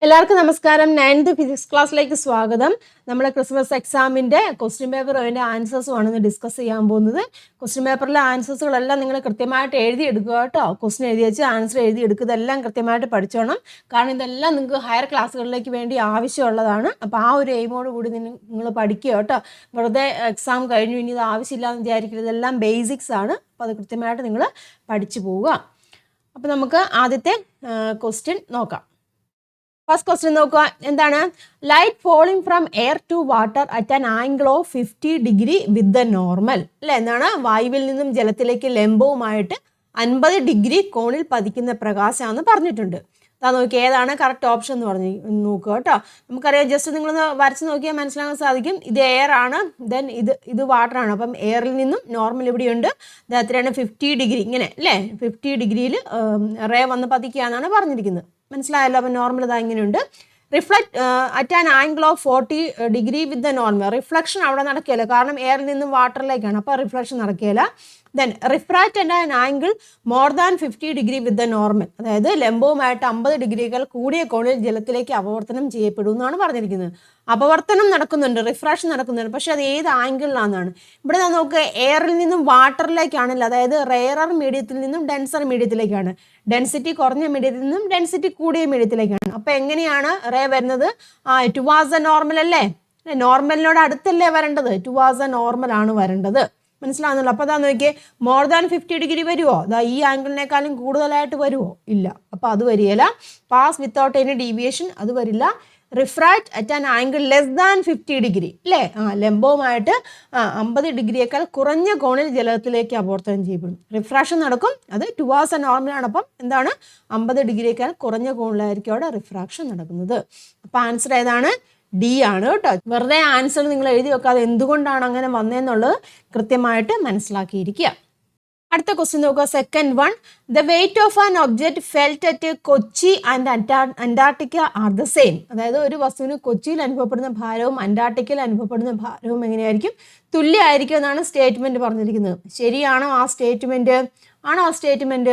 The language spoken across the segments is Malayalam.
എല്ലാവർക്കും നമസ്കാരം. 9th ഫിസിക്സ് ക്ലാസ്സിലേക്ക് സ്വാഗതം. നമ്മുടെ ക്രിസ്മസ് എക്സാമിൻ്റെ ക്വസ്റ്റ്യൻ പേപ്പർ അതിൻ്റെ ആൻസേഴ്സും ആണ് ഇന്ന് ഡിസ്കസ് ചെയ്യാൻ പോകുന്നത്. ക്വസ്റ്റ്യൻ പേപ്പറിലെ ആൻസേഴ്സുകളെല്ലാം നിങ്ങൾ കൃത്യമായിട്ട് എഴുതിയെടുക്കുക കേട്ടോ. ക്വസ്റ്റ്യൻ എഴുതി വെച്ച് ആൻസർ എഴുതിയെടുക്കുക, ഇതെല്ലാം കൃത്യമായിട്ട് പഠിച്ചോണം. കാരണം ഇതെല്ലാം നിങ്ങൾക്ക് ഹയർ ക്ലാസ്സുകളിലേക്ക് വേണ്ടി ആവശ്യമുള്ളതാണ്. അപ്പോൾ ആ ഒരു എയിമോട് കൂടി നിങ്ങൾ പഠിക്കുക കേട്ടോ. വെറുതെ എക്സാം കഴിഞ്ഞു ഇനി ഇത് ആവശ്യമില്ലാന്ന് വിചാരിക്കരുത്. ഇതെല്ലാം ബേസിക്സ് ആണ്. അപ്പോൾ അത് കൃത്യമായിട്ട് നിങ്ങൾ പഠിച്ചു പോവുക. അപ്പോൾ നമുക്ക് ആദ്യത്തെ ക്വസ്റ്റ്യൻ നോക്കാം. ഫസ്റ്റ് ക്വസ്റ്റ്യൻ നോക്കുക. എന്താണ്? Light falling from air to water at an angle of 50 degree with the normal. അല്ലെ, എന്താണ്? വായുവിൽ നിന്നും ജലത്തിലേക്ക് ലംബവുമായിട്ട് 50 ഡിഗ്രി കോണിൽ പതിക്കുന്ന പ്രകാശമാണെന്ന് പറഞ്ഞിട്ടുണ്ട്. അതാ നോക്കി, ഏതാണ് കറക്റ്റ് ഓപ്ഷൻ എന്ന് പറഞ്ഞ് നോക്കുക കേട്ടോ. നമുക്കറിയാം, ജസ്റ്റ് നിങ്ങളൊന്ന് വരച്ച് നോക്കിയാൽ മനസ്സിലാക്കാൻ സാധിക്കും. ഇത് എയർ ആണ്, ദെൻ ഇത് വാട്ടർ ആണ്. അപ്പം എയറിൽ നിന്നും നോർമൽ ഇവിടെയുണ്ട്. ഇത് എത്രയാണ്? 50 ഡിഗ്രി. ഇങ്ങനെ അല്ലേ, 50 ഡിഗ്രിയിൽ റേ വന്ന് പതിക്കുക എന്നാണ് പറഞ്ഞിരിക്കുന്നത്. മനസ്സിലായല്ലോ? അപ്പം നോർമൽ ഇതാ ഇങ്ങനെയുണ്ട്. Reflect at an angle of 40 degree with the normal. Reflection അവിടെ നടക്കുകയില്ല, കാരണം എയറിൽ നിന്നും വാട്ടറിലേക്കാണ്. അപ്പോൾ റിഫ്ലക്ഷൻ നടക്കുകയില്ല. Then refract at an angle more than 50 degree with the normal. അതായത് ലംബവുമായിട്ട് 50 ഡിഗ്രികൾ കൂടിയ കോണിൽ ജലത്തിലേക്ക് അപവർത്തനം ചെയ്യപ്പെടും എന്നാണ് പറഞ്ഞിരിക്കുന്നത്. അപവർത്തനം നടക്കുന്നുണ്ട്, റിഫ്രാക്ഷൻ നടക്കുന്നുണ്ട്, പക്ഷെ അത് ഏത് ആംഗിളിലാണെന്നാണ്. ഇവിടെ നമുക്ക് എയറിൽ നിന്നും വാട്ടറിലേക്കാണല്ലോ, അതായത് റെയറർ മീഡിയത്തിൽ നിന്നും ഡെൻസർ മീഡിയത്തിലേക്കാണ്. ഡെൻസിറ്റി കുറഞ്ഞ മീഡിയത്തിൽ നിന്നും ഡെൻസിറ്റി കൂടിയ മീഡിയത്തിലേക്കാണ്. അപ്പോൾ എങ്ങനെയാണ് റേ വരുന്നത്? ടുവാർഡ്സ് ദ നോർമൽ അല്ലേ? നോർമലിനോട് അടുത്തല്ലേ വരേണ്ടത്? ടുവാർഡ്സ് ദ നോർമൽ ആണ് വരേണ്ടത്. മനസ്സിലാവുന്നല്ലോ? അപ്പോൾ അതാ നോക്കിയേ, മോർ ദാൻ 50 ഡിഗ്രി വരുമോ? അതാ ഈ ആംഗിളിനേക്കാളും കൂടുതലായിട്ട് വരുമോ? ഇല്ല. അപ്പോൾ അത് വരികയില്ല. പാസ് വിത്തൗട്ട് എനി ഡീവിയേഷൻ, അത് വരില്ല. Refract at an angle less than 50 degree അല്ലേ? ലംബവുമായിട്ട് 50 ഡിഗ്രിയേക്കാൾ കുറഞ്ഞ കോണിൽ ജലത്തിലേക്ക് അപവർത്തനം ചെയ്യപ്പെടും. റിഫ്രാക്ഷൻ നടക്കും, അത് ടുവാർഡ്സ് എ നോർമലാണ്. അപ്പം എന്താണ്? 50 ഡിഗ്രിയേക്കാൾ കുറഞ്ഞ കോണിലായിരിക്കും അവിടെ റിഫ്രാക്ഷൻ നടക്കുന്നത്. അപ്പോൾ ആൻസർ ഏതാണ്? ഡി ആണ് കേട്ടോ. വെറുതെ ആൻസർ നിങ്ങൾ എഴുതി വെക്കാതെ എന്തുകൊണ്ടാണ് അങ്ങനെ വന്നതെന്നുള്ളത് കൃത്യമായിട്ട് മനസ്സിലാക്കിയിരിക്കുക. അടുത്ത ക്വസ്റ്റ്യൻ നോക്കുക. Second one. The weight of an object felt at Kochi and Antarctica are the same. അതായത് ഒരു വസ്തുവിന് കൊച്ചിയിൽ അനുഭവപ്പെടുന്ന ഭാരവും അന്റാർട്ടിക്കയിൽ അനുഭവപ്പെടുന്ന ഭാരവും എങ്ങനെയായിരിക്കും? തുല്യമായിരിക്കും എന്നാണ് സ്റ്റേറ്റ്മെന്റ് പറഞ്ഞിരിക്കുന്നത്. ശരിയാണോ ആ സ്റ്റേറ്റ്മെന്റ്? ആണോ ആ സ്റ്റേറ്റ്മെന്റ്?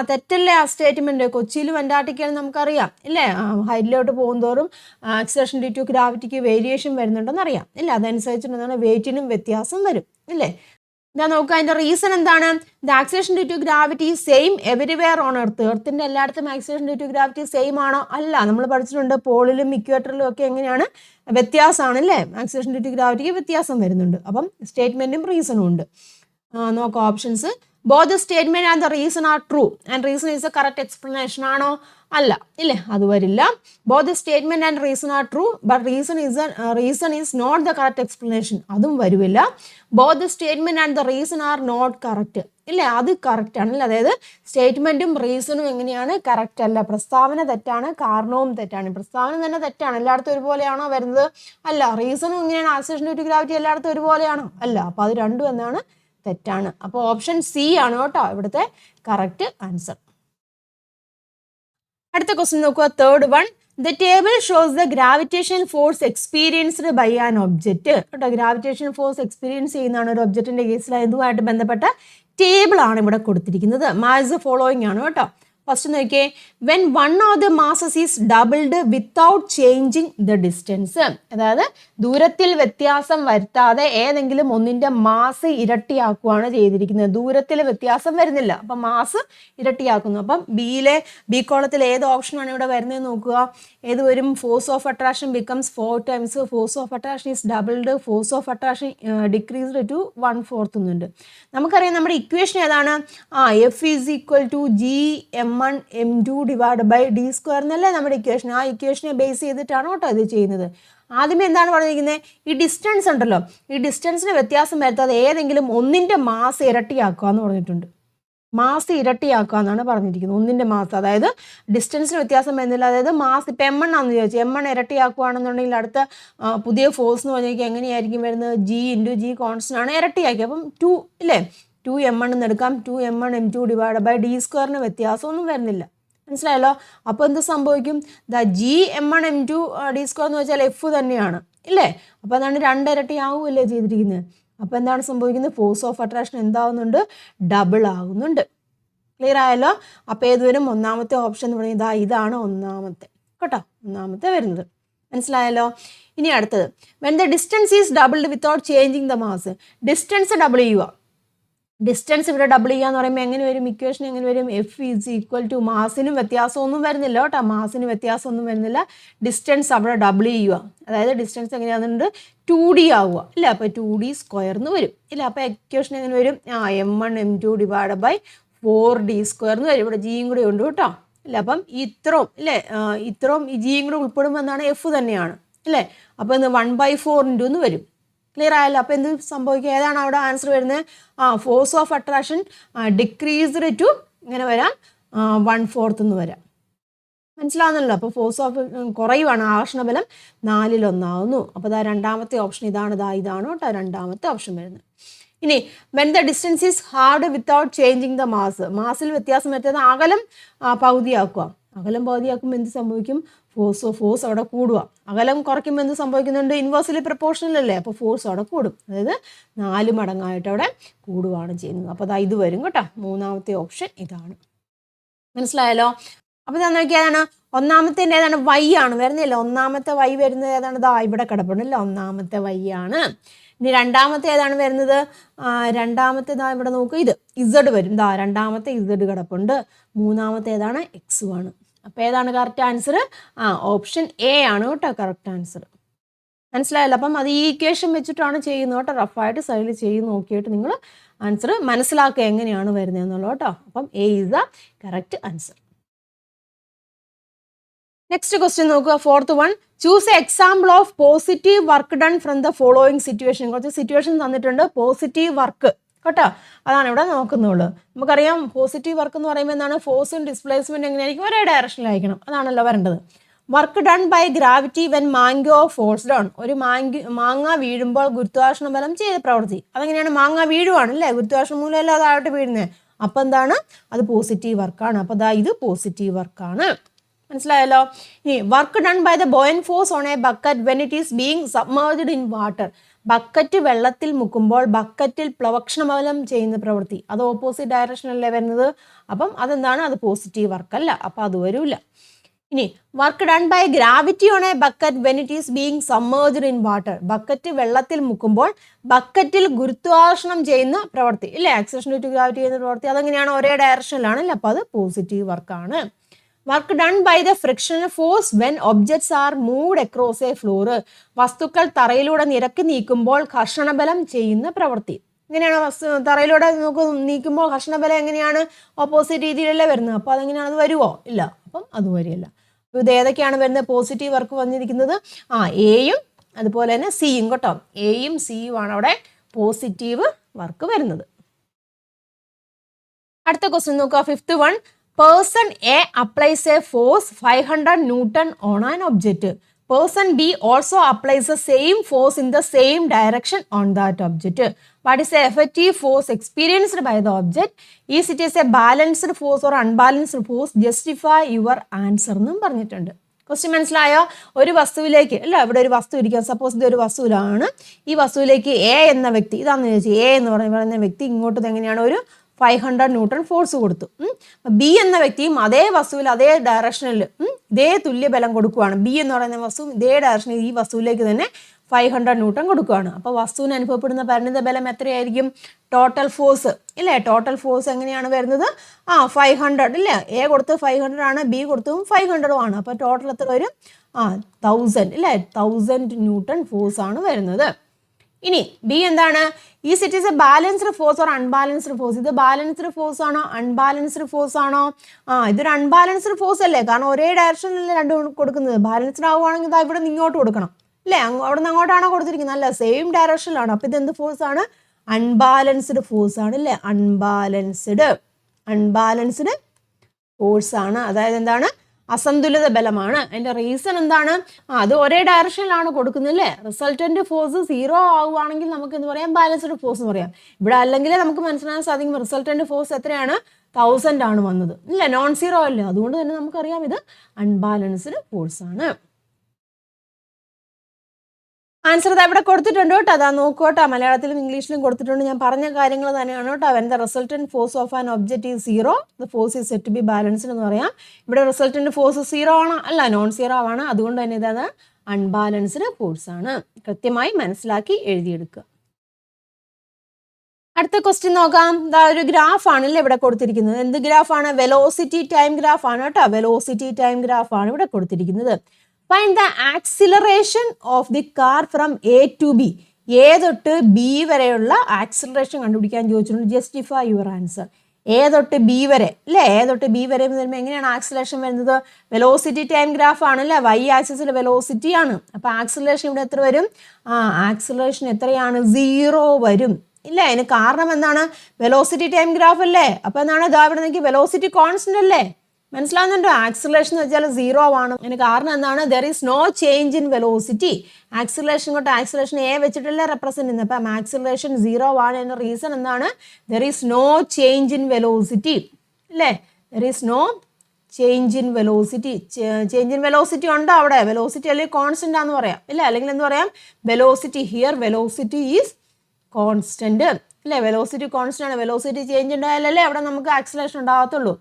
തെറ്റല്ലേ ആ സ്റ്റേറ്റ്മെന്റ്? കൊച്ചിയിലും അന്റാർട്ടിക്കയിലും നമുക്കറിയാം ഇല്ലേ, ഹൈറ്റിലോട്ട് പോകുന്തോറും ആക്സിലറേഷൻ ഡ്യൂ ടു ഗ്രാവിറ്റിക്ക് വേരിയേഷൻ വരുന്നുണ്ടെന്ന് അറിയാം ഇല്ല. അതനുസരിച്ചിട്ട് എന്താണ്? വെയിറ്റിനും വ്യത്യാസം വരും ഇല്ലേ. ഇതാ നോക്കുക, അതിന്റെ റീസൺ എന്താണ്? The acceleration due to gravity same everywhere on earth. എർത്തിന്റെ എല്ലായിടത്തും acceleration due to gravity same ആണോ? അല്ല. നമ്മൾ പഠിച്ചിട്ടുണ്ട് പോളിലും ഇക്വേറ്ററിലും ഒക്കെ എങ്ങനെയാണ് വ്യത്യാസമാണ് അല്ലേ? ആക്സിലറേഷൻ ഡ്യൂ ടു ഗ്രാവിറ്റിക്ക് വ്യത്യാസം വരുന്നുണ്ട്. അപ്പം സ്റ്റേറ്റ്മെന്റും റീസണും ഉണ്ട്. നോക്കാം options. Both the statement and the reason are true and reason is a correct explanation ആണോ? അല്ല ഇല്ലേ, അത് വരില്ല. Both the statement and reason are true but reason is not the correct explanation, അതും വരുമില്ല. Both the statement and the reason are not correct ഇല്ലേ, അത് കറക്റ്റ് ആണല്ലേ. അതായത് സ്റ്റേറ്റ്മെന്റും റീസണും എങ്ങനെയാണ്? കറക്റ്റ് അല്ല. പ്രസ്താവന തെറ്റാണ്, കാരണവും തെറ്റാണ്. പ്രസ്താവന തന്നെ തെറ്റാണ്. എല്ലായിടത്തും ഒരുപോലെയാണോ വരുന്നത്? അല്ല. റീസണും എങ്ങനെയാണ്? ആക്സിലറേഷൻ ഡ്യൂ ടു ഗ്രാവിറ്റി എല്ലായിടത്തും ഒരുപോലെയാണോ? അല്ല. അപ്പോൾ അത് രണ്ടും എന്നാണ്? തെറ്റാണ്. അപ്പോൾ ഓപ്ഷൻ സി ആണ് കേട്ടോ ഇവിടുത്തെ കറക്റ്റ് ആൻസർ. അടുത്ത ക്വസ്റ്റ്യൻ നോക്കുക. Third one. The table shows the gravitation force experienced by an object. കേട്ടോ, ഗ്രാവിറ്റേഷൻ ഫോഴ്സ് എക്സ്പീരിയൻസ് ചെയ്യുന്നതാണ് ഒരു ഒബ്ജക്റ്റിന്റെ കേസിൽ. ഇതുമായിട്ട് ബന്ധപ്പെട്ട ടേബിൾ ആണ് ഇവിടെ കൊടുത്തിരിക്കുന്നത്. മാച്ച് ദ ഫോളോയിങ് ആണ് കേട്ടോ. ഫസ്റ്റ് നോക്കിയേ, when one of the masses is doubled without changing the distance. അതായത് ദൂരത്തിൽ വ്യത്യാസം വരുത്താതെ ഏതെങ്കിലും ഒന്നിന്റെ മാസ് ഇരട്ടിയാക്കുകയാണ് ചെയ്തിരിക്കുന്നത്. ദൂരത്തിൽ വ്യത്യാസം വരുന്നില്ല, അപ്പം മാസ് ഇരട്ടിയാക്കുന്നു. അപ്പം ബി കോളത്തിൽ ഏത് ഓപ്ഷനാണ് ഇവിടെ വരുന്നത് നോക്കുക. ഏത് വരും? Force of attraction becomes 4 times. Force of attraction is doubled. Force of attraction decreased to 1/4 എന്നുണ്ട്. നമുക്കറിയാം നമ്മുടെ ഇക്വേഷൻ ഏതാണ്? F is equal to G(m1m2) divide by d square എന്നല്ലേ നമ്മുടെ ഇക്വേഷൻ. ആ ഇക്വേഷനെ ബേസ് ചെയ്തിട്ടാണ് കേട്ടോ ഇത് ചെയ്യുന്നത്. ആദ്യമേ എന്താണ് പറഞ്ഞിരിക്കുന്നത്? ഈ ഡിസ്റ്റൻസ് ഉണ്ടല്ലോ, ഈ ഡിസ്റ്റൻസിന് വ്യത്യാസം വരുത്താതെ ഏതെങ്കിലും ഒന്നിന്റെ മാസ് ഇരട്ടിയാക്കുക എന്ന് പറഞ്ഞിട്ടുണ്ട്. മാസ് ഇരട്ടിയാക്കുക എന്നാണ് പറഞ്ഞിരിക്കുന്നത്. ഒന്നിന്റെ മാസ്, അതായത് ഡിസ്റ്റൻസിന് വ്യത്യാസം വരുന്നില്ല. അതായത് മാസ് ഇപ്പം M1 ആണെന്ന് ചോദിച്ചു, M1 ഇരട്ടിയാക്കുകയാണെന്നുണ്ടെങ്കിൽ അടുത്ത പുതിയ ഫോഴ്സ് എന്ന് പറഞ്ഞാൽ എങ്ങനെയായിരിക്കും വരുന്നത്? G(g) കോൺസ്റ്റന്റ് ആണ്, ഇരട്ടിയാക്കി. അപ്പം 2 ഇല്ലേ, 2m1 എന്ന് എടുക്കാം. 2m1m2 ഡിവൈഡ് ബൈ d സ്ക്വയറിന് വ്യത്യാസമൊന്നും വരുന്നില്ല. മനസ്സിലായല്ലോ? അപ്പോൾ എന്ത് സംഭവിക്കും? G(m1m2) d സ്ക്വയർ എന്ന് വെച്ചാൽ F തന്നെയാണ് ഇല്ലേ. അപ്പോൾ അതാണ് 2 ഇരട്ടി ആവുമല്ലേ ചെയ്തിരിക്കുന്നത്. അപ്പോൾ എന്താണ് സംഭവിക്കുന്നത്? ഫോഴ്സ് ഓഫ് അട്രാക്ഷൻ എന്താവുന്നുണ്ട്? ഡബിൾ ആകുന്നുണ്ട്. ക്ലിയർ ആയല്ലോ? അപ്പോൾ ഏത് വരും? ഒന്നാമത്തെ ഓപ്ഷൻ എന്ന് പറയുന്നത് ഇതാണ് ഒന്നാമത്തെ. കേട്ടോ, ഒന്നാമത്തെ വരുന്നത്. മനസ്സിലായല്ലോ. ഇനി അടുത്തത്, when the distance is doubled without changing the mass. Distance double ചെയ്യുക. ഡിസ്റ്റൻസ് ഇവിടെ ഡബിൾ ചെയ്യാന്ന് പറയുമ്പോൾ എങ്ങനെ വരും? ഇക്വേഷൻ എങ്ങനെ വരും? എഫ് ഈസ് ഈക്വൽ ടു, മാസിനും വ്യത്യാസമൊന്നും വരുന്നില്ല കേട്ടോ, മാസിന് വ്യത്യാസമൊന്നും വരുന്നില്ല. ഡിസ്റ്റൻസ് അവിടെ ഡബിൾ ചെയ്യുക. അതായത് ഡിസ്റ്റൻസ് എങ്ങനെയാണെന്നുണ്ട് 2D ആവുക ഇല്ല, അപ്പോൾ 2D സ്ക്വയർ എന്ന് വരും ഇല്ല. അപ്പോൾ ഇക്വേഷൻ എങ്ങനെ വരും? m1 m2 divide by 4D square എന്ന് വരും. ഇവിടെ ജിയും കൂടെ ഉണ്ട് കേട്ടോ ഇല്ല. അപ്പം ഇത്രയും ഇല്ലേ, ഇത്രയും ഈ ജിയും കൂടെ ഉൾപ്പെടുമ്പോൾ എന്താണ്? എഫ് തന്നെയാണ് അല്ലേ. അപ്പോൾ ഇന്ന് 1/4 ഇൻറ്റു എന്ന് വരും. ക്ലിയർ ആയല്ലോ. അപ്പോൾ എന്ത് സംഭവിക്കുക? ഏതാണ് അവിടെ ആൻസർ വരുന്നത്? Force of attraction decreased to ഇങ്ങനെ വരാം 1/4 എന്ന് വരാം. മനസ്സിലാവുന്നല്ലോ. അപ്പോൾ ഫോഴ്സ് ഓഫ് കുറയുവാണ്, ആകർഷണബലം 4/1 അപ്പോൾ ഇതാ രണ്ടാമത്തെ ഓപ്ഷൻ ഇതാണ്. ഇതാണ് കേട്ടോ രണ്ടാമത്തെ ഓപ്ഷൻ വരുന്നത്. ഇനി when the distance is hard without changing the mass. മാസിൽ വ്യത്യാസം വരുത്തുന്നത് അകലം പകുതിയാക്കുക. അകലം പകുതിയാക്കുമ്പോൾ എന്ത് സംഭവിക്കും? ഫോഴ്സ് അവിടെ കൂടുക. അകലം കുറയ്ക്കുമ്പോൾ എന്ത് സംഭവിക്കുന്നുണ്ട്? ഇൻവേഴ്സ്ലി പ്രപ്പോർഷണൽ അല്ലേ, അപ്പോൾ ഫോഴ്സ് അവിടെ കൂടും. അതായത് 4 മടങ്ങായിട്ട് അവിടെ കൂടുകയാണ് ചെയ്യുന്നത്. അപ്പോൾ അതാ ഇത് വരും കേട്ടോ. മൂന്നാമത്തെ ഓപ്ഷൻ ഇതാണ്. മനസ്സിലായല്ലോ. അപ്പോൾ ഇതാ നോക്കിയതാണ് ഒന്നാമത്തേൻ്റെ ഏതാണ്? വൈ ആണ് വരുന്നില്ല. ഒന്നാമത്തെ വൈ വരുന്നത് ഏതാണ്? ഇതാ ഇവിടെ കിടപ്പുണ്ടല്ലോ, ഒന്നാമത്തെ വൈ ആണ്. ഇനി രണ്ടാമത്തെ ഏതാണ് വരുന്നത്? രണ്ടാമത്തെ ഇതാ ഇവിടെ നോക്കുക, ഇത് ഇസഡ് വരും. ഇതാ രണ്ടാമത്തെ ഇസഡ് കിടപ്പുണ്ട്. മൂന്നാമത്തെ ഏതാണ്? എക്സും ആണ്. അപ്പോൾ ഏതാണ് കറക്റ്റ് ആൻസർ? ഓപ്ഷൻ എ ആണ് കേട്ടോ കറക്റ്റ് ആൻസർ. മനസ്സിലായല്ലോ. അപ്പം അത് ഈ ഇക്വേഷൻ വെച്ചിട്ടാണ് ചെയ്യുന്നത് കേട്ടോ. റഫായിട്ട് സൈഡിൽ ചെയ്ത് നോക്കിയിട്ട് നിങ്ങൾ ആൻസർ മനസ്സിലാക്കുക എങ്ങനെയാണ് വരുന്നത് എന്നുള്ളത് കേട്ടോ. അപ്പം A is the correct answer. Next question നോക്കുക, 4th one. Choose A example of positive work done from the following situation. കുറച്ച് സിറ്റുവേഷൻ തന്നിട്ടുണ്ട്. പോസിറ്റീവ് വർക്ക് കേട്ടോ, അതാണ് ഇവിടെ നോക്കുന്നുള്ളൂ. നമുക്കറിയാം പോസിറ്റീവ് വർക്ക് എന്ന് പറയുമ്പോൾ എന്താണ്? ഫോഴ്സും ഡിസ്പ്ലേസ്മെന്റ് എങ്ങനെയായിരിക്കും? ഒരേ ഡയറക്ഷനിലായിരിക്കണം, അതാണല്ലോ വരേണ്ടത്. Work done by gravity when mango falls down. ഒരു മാങ്ങ വീഴുമ്പോൾ ഗുരുത്വാകർഷണ ബലം ചെയ്ത പ്രവൃത്തി. അതെങ്ങനെയാണ്? മാങ്ങ വീഴുവാണ് അല്ലേ, ഗുരുത്വാകർഷണ മൂലമല്ല അതായിട്ട് വീഴുന്നത്. അപ്പം എന്താണ്? അത് പോസിറ്റീവ് വർക്കാണ്. അപ്പോൾ അതാ ഇത് പോസിറ്റീവ് വർക്കാണ്. മനസ്സിലായല്ലോ. ഇനി work done by the buoyant force on a bucket when it is being submerged in water. Bucket വെള്ളത്തിൽ മുക്കുമ്പോൾ ബക്കറ്റിൽ പ്ലവക്ഷണബലം ചെയ്യുന്ന പ്രവൃത്തി. അത് ഓപ്പോസിറ്റ് ഡയറക്ഷനല്ലേ വരുന്നത്. അപ്പം അതെന്താണ്? അത് പോസിറ്റീവ് വർക്ക് അല്ല, അപ്പം അത് വരില്ല. ഇനി work done by gravity on a bucket when it is being submerged in water. Bucket വെള്ളത്തിൽ മുക്കുമ്പോൾ ബക്കറ്റിൽ ഗുരുത്വാകർഷണം ചെയ്യുന്ന പ്രവൃത്തി ഇല്ലേ, ആക്സലേഷൻ ഡ്യൂ ടു ഗ്രാവിറ്റി ചെയ്യുന്ന പ്രവൃത്തി. അതെങ്ങനെയാണ്? ഒരേ ഡയറക്ഷനിലാണ് അല്ലേ, അപ്പോൾ അത് പോസിറ്റീവ് വർക്കാണ്. Work done by the frictional force when objects are moved across a floor. വസ്തുക്കൾ തറയിലൂടെ നിരക്കി നീക്കുമ്പോൾ ഘർഷണബലം ചെയ്യുന്ന പ്രവൃത്തി. എങ്ങനെയാണ്? തറയിലൂടെ നീക്കുമ്പോൾ ഘർഷണബലം എങ്ങനെയാണ്? ഓപ്പോസിറ്റ് രീതിയിലല്ലേ വരുന്നത്. അപ്പോൾ അതെങ്ങനെയാണ്? അത് വരുമോ? ഇല്ല, അപ്പം അത് വരില്ല. അപ്പോൾ ഇത് ഏതൊക്കെയാണ് വരുന്നത്? പോസിറ്റീവ് വർക്ക് വന്നിരിക്കുന്നത് എയും അതുപോലെ തന്നെ സിയും കേട്ടോ. എയും സിയും ആണ് അവിടെ പോസിറ്റീവ് വർക്ക് വരുന്നത്. അടുത്ത ക്വസ്റ്റ്യൻ നോക്കുക, 5th one. Person A applies a force 500 Newton on an object. Person B also applies the same force in the same direction on that object. What is the effective force experienced by the object? Is it a balanced force or unbalanced force? Justify your answer എന്നും പറഞ്ഞിട്ടുണ്ട്. ക്വസ്റ്റ്യൻ മനസ്സിലായോ? ഒരു വസ്തുവിലേക്ക് അല്ല, ഇവിടെ ഒരു വസ്തു ഇരിക്കുക. സപ്പോസ് ഇത് ഒരു വസ്തുവിലാണ്. ഈ വസ്തുവിലേക്ക് എ എന്ന വ്യക്തി, ഇതാണെന്ന് ചോദിച്ചാൽ എ എന്ന് പറയുന്ന വ്യക്തി ഇങ്ങോട്ട് എങ്ങനെയാണ്? ഒരു 500 ന്യൂട്ടൺ ഫോഴ്സ് കൊടുത്തു. ബി എന്ന വ്യക്തിയും അതേ വസ്തുവിൽ അതേ ഡയറക്ഷനിൽ ഇതേ തുല്യബലം കൊടുക്കുകയാണ്. ബി എന്ന് പറയുന്ന വസ്തു ഇതേ ഡയറക്ഷനിൽ ഈ വസ്തുവിലേക്ക് തന്നെ 500 ന്യൂട്ടൺ കൊടുക്കുകയാണ്. അപ്പോൾ വസ്തുവിന് അനുഭവപ്പെടുന്ന പരിണിത ബലം എത്രയായിരിക്കും? ടോട്ടൽ ഫോഴ്സ് ഇല്ലേ, ടോട്ടൽ ഫോഴ്സ് എങ്ങനെയാണ് വരുന്നത്? 500 ഇല്ലേ. എ കൊടുത്ത് 500 ആണ്, ബി കൊടുത്തും 500 ആണ്. അപ്പോൾ ടോട്ടൽ എത്ര വരും? 1000 ഇല്ലേ, 1000 ന്യൂട്ടൺ ഫോഴ്സ് ആണ് വരുന്നത്. ഇനി ബി എന്താണ്? Is it is A balanced force or unbalanced force. ഇത് ബാലൻസ്ഡ് ഫോഴ്സ് ആണോ അൺബാലൻസ്ഡ് ഫോഴ്സ് ആണോ? ഇതൊരു അൺബാലൻസ്ഡ് ഫോഴ്സ് അല്ലേ, കാരണം ഒരേ ഡയറക്ഷനിലല്ലേ രണ്ടും കൊടുക്കുന്നത്. ബാലൻസ്ഡ് ആവുകയാണെങ്കിൽ ഇതാ ഇവിടെ നിന്ന് ഇങ്ങോട്ട് കൊടുക്കണം അല്ലേ, അവിടെ നിന്ന് അങ്ങോട്ടാണോ കൊടുത്തിരിക്കുന്നത്? അല്ല, സെയിം ഡയറക്ഷനിലാണ്. അപ്പോൾ ഇത് എന്ത് ഫോഴ്സ് ആണ്? അൺബാലൻസ്ഡ് ഫോഴ്സ് ആണ് അല്ലേ, അൺബാലൻസ്ഡ് ഫോഴ്സ് ആണ്. അതായത് എന്താണ്? അസന്തുലിത ബലമാണ്. അതിൻ്റെ റീസൺ എന്താണ്? അത് ഒരേ ഡയറക്ഷനിലാണ് കൊടുക്കുന്നത് അല്ലേ. റിസൾട്ടന്റ് ഫോഴ്സ് 0 ആവുകയാണെങ്കിൽ നമുക്ക് എന്ത് പറയാം? ബാലൻസ്ഡ് ഫോഴ്സ് എന്ന് പറയാം. ഇവിടെ അല്ലെങ്കിൽ നമുക്ക് മനസ്സിലാക്കാൻ സാധിക്കും റിസൾട്ടന്റ് ഫോഴ്സ് എത്രയാണ്? 1000 ആണ് വന്നത് ഇല്ല, നോൺ സീറോ അല്ലേ. അതുകൊണ്ട് തന്നെ നമുക്കറിയാം ഇത് അൺബാലൻസ്ഡ് ഫോഴ്സ് ആണ്. ആൻസർ ഇത് ഇവിടെ കൊടുത്തിട്ടുണ്ട് കേട്ടോ. അതാ നോക്കൂ കേട്ടോ, മലയാളത്തിലും ഇംഗ്ലീഷിലും കൊടുത്തിട്ടുണ്ട്. ഞാൻ പറഞ്ഞ കാര്യങ്ങൾ തന്നെയാണ് കേട്ടോ. When the resultant force of an object is 0, the force is said to be balanced എന്ന് പറയാം. ഇവിടെ റിസൾട്ടന്റ് ഫോഴ്സ് 0 ആണ്, അല്ല നോൺ സീറോ ആണ്. അതുകൊണ്ട് തന്നെ ഇതാണ് അൺബാലൻസ്ഡ് ഫോഴ്സ് ആണ്. കൃത്യമായി മനസ്സിലാക്കി എഴുതിയെടുക്കുക. അടുത്ത ക്വസ്റ്റ്യൻ നോക്കാം. ഇതാ ഒരു ഗ്രാഫ് ആണല്ലേ ഇവിടെ കൊടുത്തിരിക്കുന്നത്. എന്ത് ഗ്രാഫാണ്? വെലോസിറ്റി ടൈം ഗ്രാഫ് ആണ് കേട്ടോ. വെലോസിറ്റി ടൈം ഗ്രാഫ് ആണ് ഇവിടെ കൊടുത്തിരിക്കുന്നത്. Find the acceleration of the car from A to B. A തൊട്ട് ബി വരെയുള്ള ആക്സിലറേഷൻ കണ്ടുപിടിക്കാൻ ചോദിച്ചിട്ടുണ്ട്. Justify your answer. എ തൊട്ട് ബി വരെ അല്ലേ? എ തൊട്ട് ബി വരെ വരുമ്പോൾ എങ്ങനെയാണ് ആക്സിലറേഷൻ വരുന്നത്? വെലോസിറ്റി ടൈം ഗ്രാഫ് ആണല്ലേ, വൈ ആക്സിസിൽ വെലോസിറ്റി ആണ്. അപ്പൊ ആക്സിലറേഷൻ ഇവിടെ എത്ര വരും? ആക്സിലറേഷൻ എത്രയാണ്? 0 വരും ഇല്ല. അതിന് കാരണം എന്താണ്? വെലോസിറ്റി ടൈം ഗ്രാഫ് അല്ലേ. അപ്പൊ എന്താണ്? ഇതാ ഇവിടെ നോക്കി, വെലോസിറ്റി കോൺസ്റ്റന്റ് അല്ലേ. മനസ്സിലാവുന്നുണ്ടോ? ആക്സിലറേഷൻ എന്ന് വെച്ചാൽ 0 ആണ്. അതിന് കാരണം എന്താണ്? There is no change in velocity. Acceleration കൊണ്ട് ആക്സിലറേഷൻ എ വെച്ചിട്ടല്ലേ റെപ്രസെന്റ് ചെയ്യുന്നത്. അപ്പം ആക്സിലറേഷൻ 0 ആണ്. അതിന്റെ റീസൺ എന്താണ്? There is no change in velocity അല്ലേ. There is no change in velocity. Change in velocity ഉണ്ടോ അവിടെ? വെലോസിറ്റി അല്ലെങ്കിൽ കോൺസ്റ്റന്റ് ആണെന്ന് പറയാം ഇല്ല. അല്ലെങ്കിൽ എന്ത് പറയാം? Velocity. Here velocity is constant അല്ലേ. വെലോസിറ്റി കോൺസ്റ്റന്റ് ആണ്. വെലോസിറ്റി ചേഞ്ച് ഉണ്ടായാലല്ലേ അവിടെ നമുക്ക് ആക്സിലറേഷൻ ഉണ്ടാകത്തുള്ളൂ.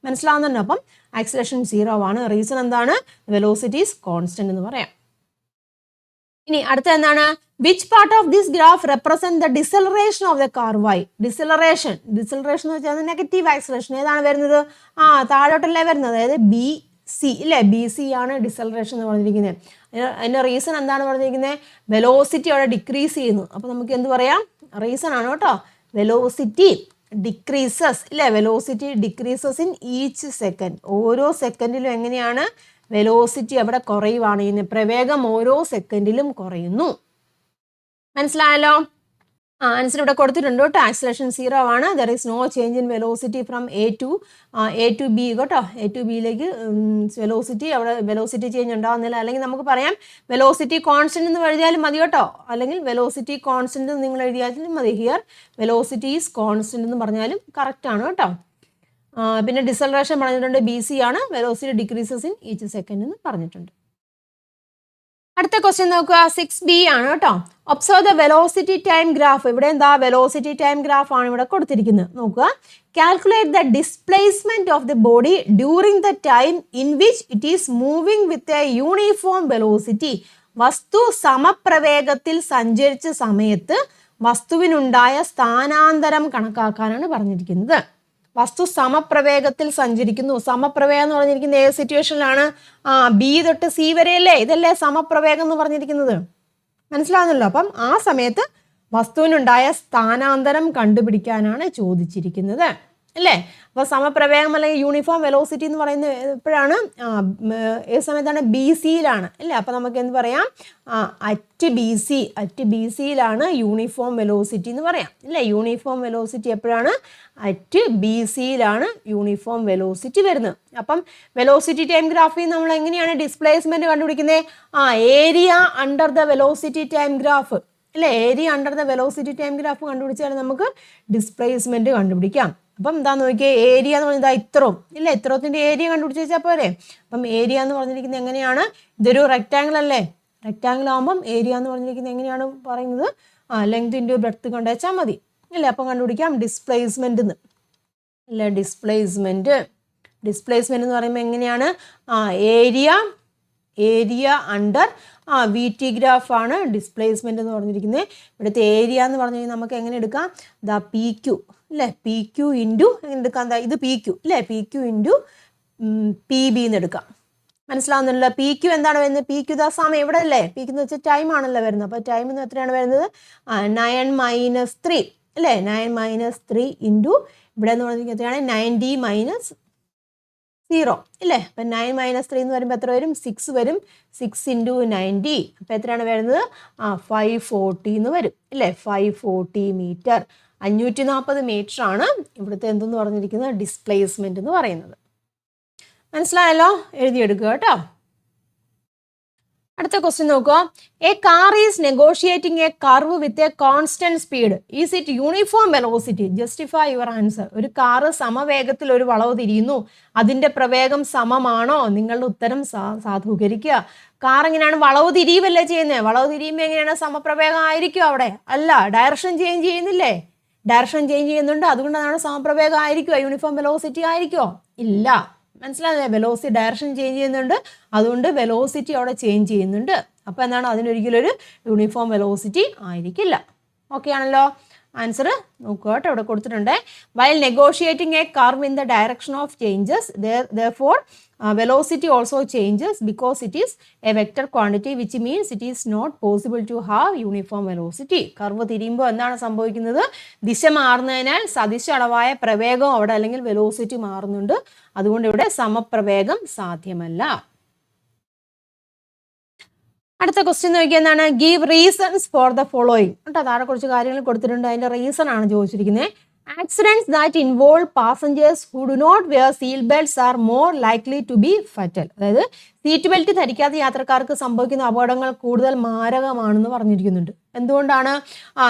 മനസ്സിലാവുന്നുണ്ടോ? അപ്പം ആക്സിലറേഷൻ 0 ആണ്. റീസൺ എന്താണ്? വെലോസിറ്റി ഈസ് കോൺസ്റ്റന്റ് എന്ന് പറയാം. ഇനി അടുത്ത എന്താണ്? Which part of this graph represent the deceleration of the car? Why? Deceleration എന്ന് വെച്ചാൽ നെഗറ്റീവ് ആക്സിലറേഷൻ. ഏതാണ് വരുന്നത്? താഴോട്ടല്ലേ വരുന്നത്. അതായത് ബി സി ഇല്ലേ. ബി സി ആണ് ഡിസലറേഷൻ എന്ന് പറഞ്ഞിരിക്കുന്നത്. അതിന്റെ റീസൺ എന്താണ് പറഞ്ഞിരിക്കുന്നത്? വെലോസിറ്റി അവിടെ ഡിക്രീസ് ചെയ്യുന്നു. അപ്പൊ നമുക്ക് എന്ത് പറയാം? റീസൺ ആണ് കേട്ടോ. വെലോസിറ്റി ഡിക്രീസസ് ഇല്ലേ. Velocity decreases in each second. ഓരോ സെക്കൻഡിലും എങ്ങനെയാണ്? വെലോസിറ്റി അവിടെ കുറയുവാണ് ചെയ്യുന്നത്. പ്രവേഗം ഓരോ സെക്കൻഡിലും കുറയുന്നു. മനസ്സിലായല്ലോ? ആൻസർ ഇവിടെ കൊടുത്തിട്ടുണ്ട് കേട്ടോ. ആക്സിലറേഷൻ 0 ആണ്. There is no change in velocity from A to B കേട്ടോ. എ ടു ബിയിലേക്ക് വെലോസിറ്റി അവിടെ വെലോസിറ്റി ചേഞ്ച് ഉണ്ടാവുന്നില്ല. അല്ലെങ്കിൽ നമുക്ക് പറയാം വെലോസിറ്റി കോൺസ്റ്റന്റ് എന്ന് എഴുതിയാലും മതി കേട്ടോ. അല്ലെങ്കിൽ വെലോസിറ്റി കോൺസ്റ്റന്റ് നിങ്ങൾ എഴുതിയാലും മതി. ഹിയർ വെലോസിറ്റി ഈസ് കോൺസ്റ്റന്റ് എന്ന് പറഞ്ഞാലും കറക്റ്റ് ആണ് കേട്ടോ. പിന്നെ ഡിസലറേഷൻ പറഞ്ഞിട്ടുണ്ട് ബി സി ആണ്. Velocity decreases in each second എന്ന് പറഞ്ഞിട്ടുണ്ട്. അടുത്ത ക്വസ്റ്റ്യൻ നോക്കുക. 6B ആണ് കേട്ടോ. Observe the velocity time graph. ഇവിടെ എന്താ? വെലോസിറ്റി ടൈം ഗ്രാഫ് ആണ് ഇവിടെ കൊടുത്തിരിക്കുന്നത്. നോക്കുക. Calculate the displacement of the body during the time in which it is moving with a uniform velocity. വസ്തു സമപ്രവേഗത്തിൽ സഞ്ചരിച്ച സമയത്ത് വസ്തുവിനുണ്ടായ സ്ഥാനാന്തരം കണക്കാക്കാനാണ് പറഞ്ഞിരിക്കുന്നത്. വസ്തു സമപ്രവേഗത്തിൽ സഞ്ചരിക്കുന്നു. സമപ്രവേഗം എന്ന് പറഞ്ഞിരിക്കുന്നത് ഏത് സിറ്റുവേഷനിലാണ്? ബി തൊട്ട് സി വരെയല്ലേ. ഇതല്ലേ സമപ്രവേഗം എന്ന് പറഞ്ഞിരിക്കുന്നത്. മനസ്സിലാവുന്നല്ലോ? അപ്പം ആ സമയത്ത് വസ്തുവിനുണ്ടായ സ്ഥാനാന്തരം കണ്ടുപിടിക്കാനാണ് ചോദിച്ചിരിക്കുന്നത് അല്ലേ. അപ്പൊ സമപ്രവേഗം അല്ലെങ്കിൽ യൂണിഫോം വെലോസിറ്റി എന്ന് പറയുന്നത് എപ്പോഴാണ്? ഏത് സമയത്താണ്? ബി സിയിലാണ് അല്ലേ. അപ്പൊ നമുക്ക് എന്ത് പറയാം? അറ്റ് ബി സിയിലാണ് യൂണിഫോം വെലോസിറ്റി എന്ന് പറയാം അല്ലേ. യൂണിഫോം വെലോസിറ്റി എപ്പോഴാണ്? അറ്റ് ബി സിയിലാണ് യൂണിഫോം വെലോസിറ്റി വരുന്നത്. അപ്പം വെലോസിറ്റി ടൈം ഗ്രാഫിൽ നമ്മൾ എങ്ങനെയാണ് ഡിസ്പ്ലേസ്മെന്റ് കണ്ടുപിടിക്കുന്നത്? Area under the velocity time graph അല്ലേ. Area under the velocity time graph കണ്ടുപിടിച്ചാൽ നമുക്ക് ഡിസ്പ്ലേസ്മെന്റ് കണ്ടുപിടിക്കാം. അപ്പം എന്താ നോക്കിയേ? ഏരിയ എന്ന് പറഞ്ഞാൽ ഇത്രയും ഇല്ല. ഇത്രത്തിന്റെ ഏരിയ കണ്ടുപിടിച്ച് വെച്ചാൽ പോരെ. അപ്പം ഏരിയ എന്ന് പറഞ്ഞിരിക്കുന്നത് എങ്ങനെയാണ്? ഇതൊരു റെക്ടാങ്കിൾ അല്ലേ. റെക്ടാങ്കിൾ ആകുമ്പം ഏരിയ എന്ന് പറഞ്ഞിരിക്കുന്നത് എങ്ങനെയാണ് പറയുന്നത്? ലെങ്ത് ഇൻറ്റു ബ്രെഡ്ത്ത് കൊണ്ടുവച്ചാൽ മതി അല്ലേ. അപ്പം കണ്ടുപിടിക്കാം ഡിസ്പ്ലേസ്മെന്റ് എന്ന് അല്ലേ. ഡിസ്പ്ലേസ്മെന്റ് എന്ന് പറയുമ്പോൾ എങ്ങനെയാണ്? Area under V T graph ആണ് ഡിസ്പ്ലേസ്മെന്റ് എന്ന് പറഞ്ഞിരിക്കുന്നത്. ഇവിടുത്തെ ഏരിയ എന്ന് പറഞ്ഞു കഴിഞ്ഞാൽ നമുക്ക് എങ്ങനെ എടുക്കാം? ദാ പി ക്യു അല്ലേ. പി ക്യു ഇൻറ്റു എങ്ങനെ എടുക്കാം? എന്താ ഇത് പി ക്യു അല്ലേ. P Q into P B എന്ന് എടുക്കാം. മനസ്സിലാവുന്നുണ്ടല്ലോ? പി ക്യു എന്താണ് വരുന്നത്? പി ക്യു ദാ സമയം ഇവിടെ അല്ലേ. പി ക്യു എന്ന് വെച്ചാൽ ടൈം ആണല്ലോ വരുന്നത്. അപ്പോൾ ടൈം എന്ന് എത്രയാണ് വരുന്നത്? 9 - 3 അല്ലേ. 9 - 3 ഇൻറ്റു ഇവിടെ എന്ന് പറഞ്ഞിരിക്കുന്നത് എത്രയാണ്? 90 - 0 ഇല്ലേ. അപ്പം 9 - 3 എന്ന് വരുമ്പോൾ എത്ര വരും? 6 വരും. 6 ഇൻറ്റു 90 അപ്പം എത്രയാണ് വരുന്നത്? 540 എന്ന് വരും ഇല്ലേ. 540 മീറ്റർ. 540 മീറ്റർ ആണ് ഇവിടുത്തെ എന്തെന്ന് പറഞ്ഞിരിക്കുന്നത്? ഡിസ്പ്ലേസ്മെന്റ് എന്ന് പറയുന്നത്. മനസ്സിലായല്ലോ? എഴുതിയെടുക്കുക കേട്ടോ. അടുത്ത ക്വസ്റ്റ്യൻ നോക്കുക. A car is negotiating A curve with a constant speed, is it uniform velocity? Justify your answer. ഒരു കാറ് സമവേഗത്തിൽ ഒരു വളവ് തിരിയുന്നു, അതിന്റെ പ്രവേഗം സമമാണോ? നിങ്ങളുടെ ഉത്തരം സാധൂകരിക്കുക. കാർ എങ്ങനെയാണ് വളവ് തിരിയുമല്ലേ ചെയ്യുന്നത്? വളവ് തിരിയുമ്പോൾ എങ്ങനെയാണ് സമപ്രവേഗം ആയിരിക്കും അവിടെ? അല്ല, ഡയറക്ഷൻ ചേഞ്ച് ചെയ്യുന്നില്ലേ? ഡയറക്ഷൻ ചേഞ്ച് ചെയ്യുന്നുണ്ട്, അതുകൊണ്ടാണ് സമപ്രവേഗം ആയിരിക്കുമോ? യൂണിഫോം വെലോസിറ്റി ആയിരിക്കുമോ? ഇല്ല. മനസ്സിലാകുന്നേ? വെലോസിറ്റി ഡയറക്ഷൻ ചേഞ്ച് ചെയ്യുന്നുണ്ട്, അതുകൊണ്ട് വെലോസിറ്റി അവിടെ ചേഞ്ച് ചെയ്യുന്നുണ്ട്. അപ്പോൾ എന്താണ്, അതിനൊരിക്കലും ഒരു യൂണിഫോം വെലോസിറ്റി ആയിരിക്കില്ല. ഓക്കെ ആണല്ലോ? ആൻസർ നോക്കുക കേട്ടോ, ഇവിടെ കൊടുത്തിട്ടുണ്ട്. While negotiating A curve in the direction of changes therefore velocity also changes because it is a vector quantity, which means it is not possible to have uniform velocity. Curve തിരിയുമ്പോൾ എന്താണ് സംഭവിക്കുന്നത്? ദിശ മാറുന്നതിനാൽ സദിശ അളവായ പ്രവേഗം അവിടെ അല്ലെങ്കിൽ വെലോസിറ്റി മാറുന്നുണ്ട്, അതുകൊണ്ട് ഇവിടെ സമപ്രവേഗം സാധ്യമല്ല. അടുത്ത ക്വസ്റ്റ്യൻ നോക്കിയാൽ എന്താണ്? Give reasons for the following. കേട്ടോ, താഴെ കുറച്ച് കാര്യങ്ങൾ കൊടുത്തിട്ടുണ്ട്, അതിന്റെ റീസൺ ആണ് ചോദിച്ചിരിക്കുന്നത്. Accidents that involve passengers who do not wear seat belts are more likely to be fatal. അതായത് സീറ്റ് ബെൽറ്റ് ധരിക്കാത്ത യാത്രക്കാർക്ക് സംഭവിക്കുന്ന അപകടങ്ങൾ കൂടുതൽ മാരകമാണെന്ന് പറഞ്ഞിരിക്കുന്നുണ്ട്. എന്തുകൊണ്ടാണ്?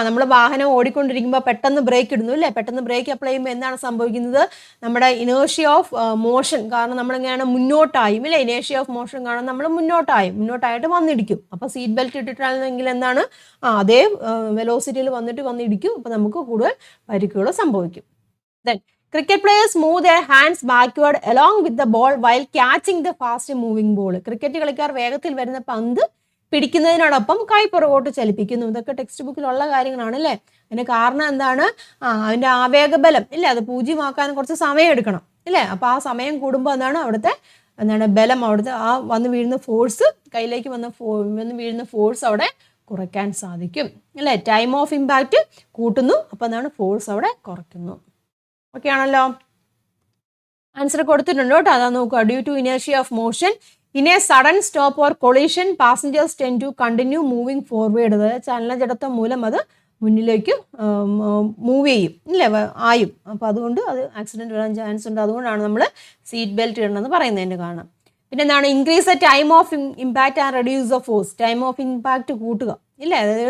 നമ്മൾ വാഹനം ഓടിക്കൊണ്ടിരിക്കുമ്പോൾ പെട്ടെന്ന് ബ്രേക്ക് ഇടുന്നു അല്ലേ? പെട്ടെന്ന് ബ്രേക്ക് അപ്ലൈ ചെയ്യുമ്പോൾ എന്താണ് സംഭവിക്കുന്നത്? നമ്മുടെ ഇനേർഷ്യ ഓഫ് മോഷൻ കാരണം നമ്മളെങ്ങനെയാണ് മുന്നോട്ടായും ഇല്ലേ? ഇനേർഷ്യ ഓഫ് മോഷൻ കാരണം നമ്മൾ മുന്നോട്ടായിട്ട് വന്നിടിക്കും. അപ്പോൾ സീറ്റ് ബെൽറ്റ് ഇട്ടിട്ടാണെങ്കിൽ എന്താണ്, അതേ വെലോസിറ്റിയിൽ വന്നിടിക്കും. അപ്പോൾ നമുക്ക് കൂടുതൽ പരിക്കുകൾ സംഭവിക്കും. Then cricket players move their hands backward along with the ball while catching the fast moving ball. Cricket കളിക്കാർ വേഗത്തിൽ വരുന്ന പന്ത് പിടിക്കുന്നതിനോടൊപ്പം കൈ പുറകോട്ട് ചലിപ്പിക്കുന്നു. ഇതൊക്കെ ടെക്സ്റ്റ് ബുക്കിലുള്ള കാര്യങ്ങളാണ് അല്ലേ? അതിന് കാരണം എന്താണ്? അതിന്റെ ആവേഗബലം ഇല്ലേ, അത് പൂജ്യമാക്കാൻ കുറച്ച് സമയം എടുക്കണം ഇല്ലേ? അപ്പോൾ ആ സമയം കൂടുമ്പോൾ എന്താണ് ബലം, അവിടുത്തെ ആ വന്ന് വീഴുന്ന ഫോഴ്സ്, കയ്യിലേക്ക് വന്ന് വീഴുന്ന ഫോഴ്സ് അവിടെ കുറയ്ക്കാൻ സാധിക്കും അല്ലേ? ടൈം ഓഫ് ഇമ്പാക്റ്റ് കൂട്ടുന്നു, അപ്പോൾ എന്താണ് ഫോഴ്സ് അവിടെ കുറയ്ക്കുന്നു. ഓക്കെ ആണല്ലോ? ആൻസർ കൊടുത്തിട്ടുണ്ട് കേട്ടോ, അതാ നോക്കുക. Due to inertia of motion in a sudden stop or collision passengers tend to continue moving forward. അതായത് ചലനജഡത്വം മൂലം അത് മുന്നിലേക്ക് മൂവ് ചെയ്യും ഇല്ലേ, ആയും. അപ്പോൾ അതുകൊണ്ട് അത് ആക്സിഡൻറ്റ് വരാൻ ചാൻസ് ഉണ്ട്. അതുകൊണ്ടാണ് നമ്മൾ സീറ്റ് ബെൽറ്റ് ഇടണമെന്ന് പറയുന്നതിൻ്റെ കാരണം. പിന്നെ എന്താണ്? Increase the time of impact and reduce the force. Time of impact കൂട്ടുക ഇല്ലേ? അതായത്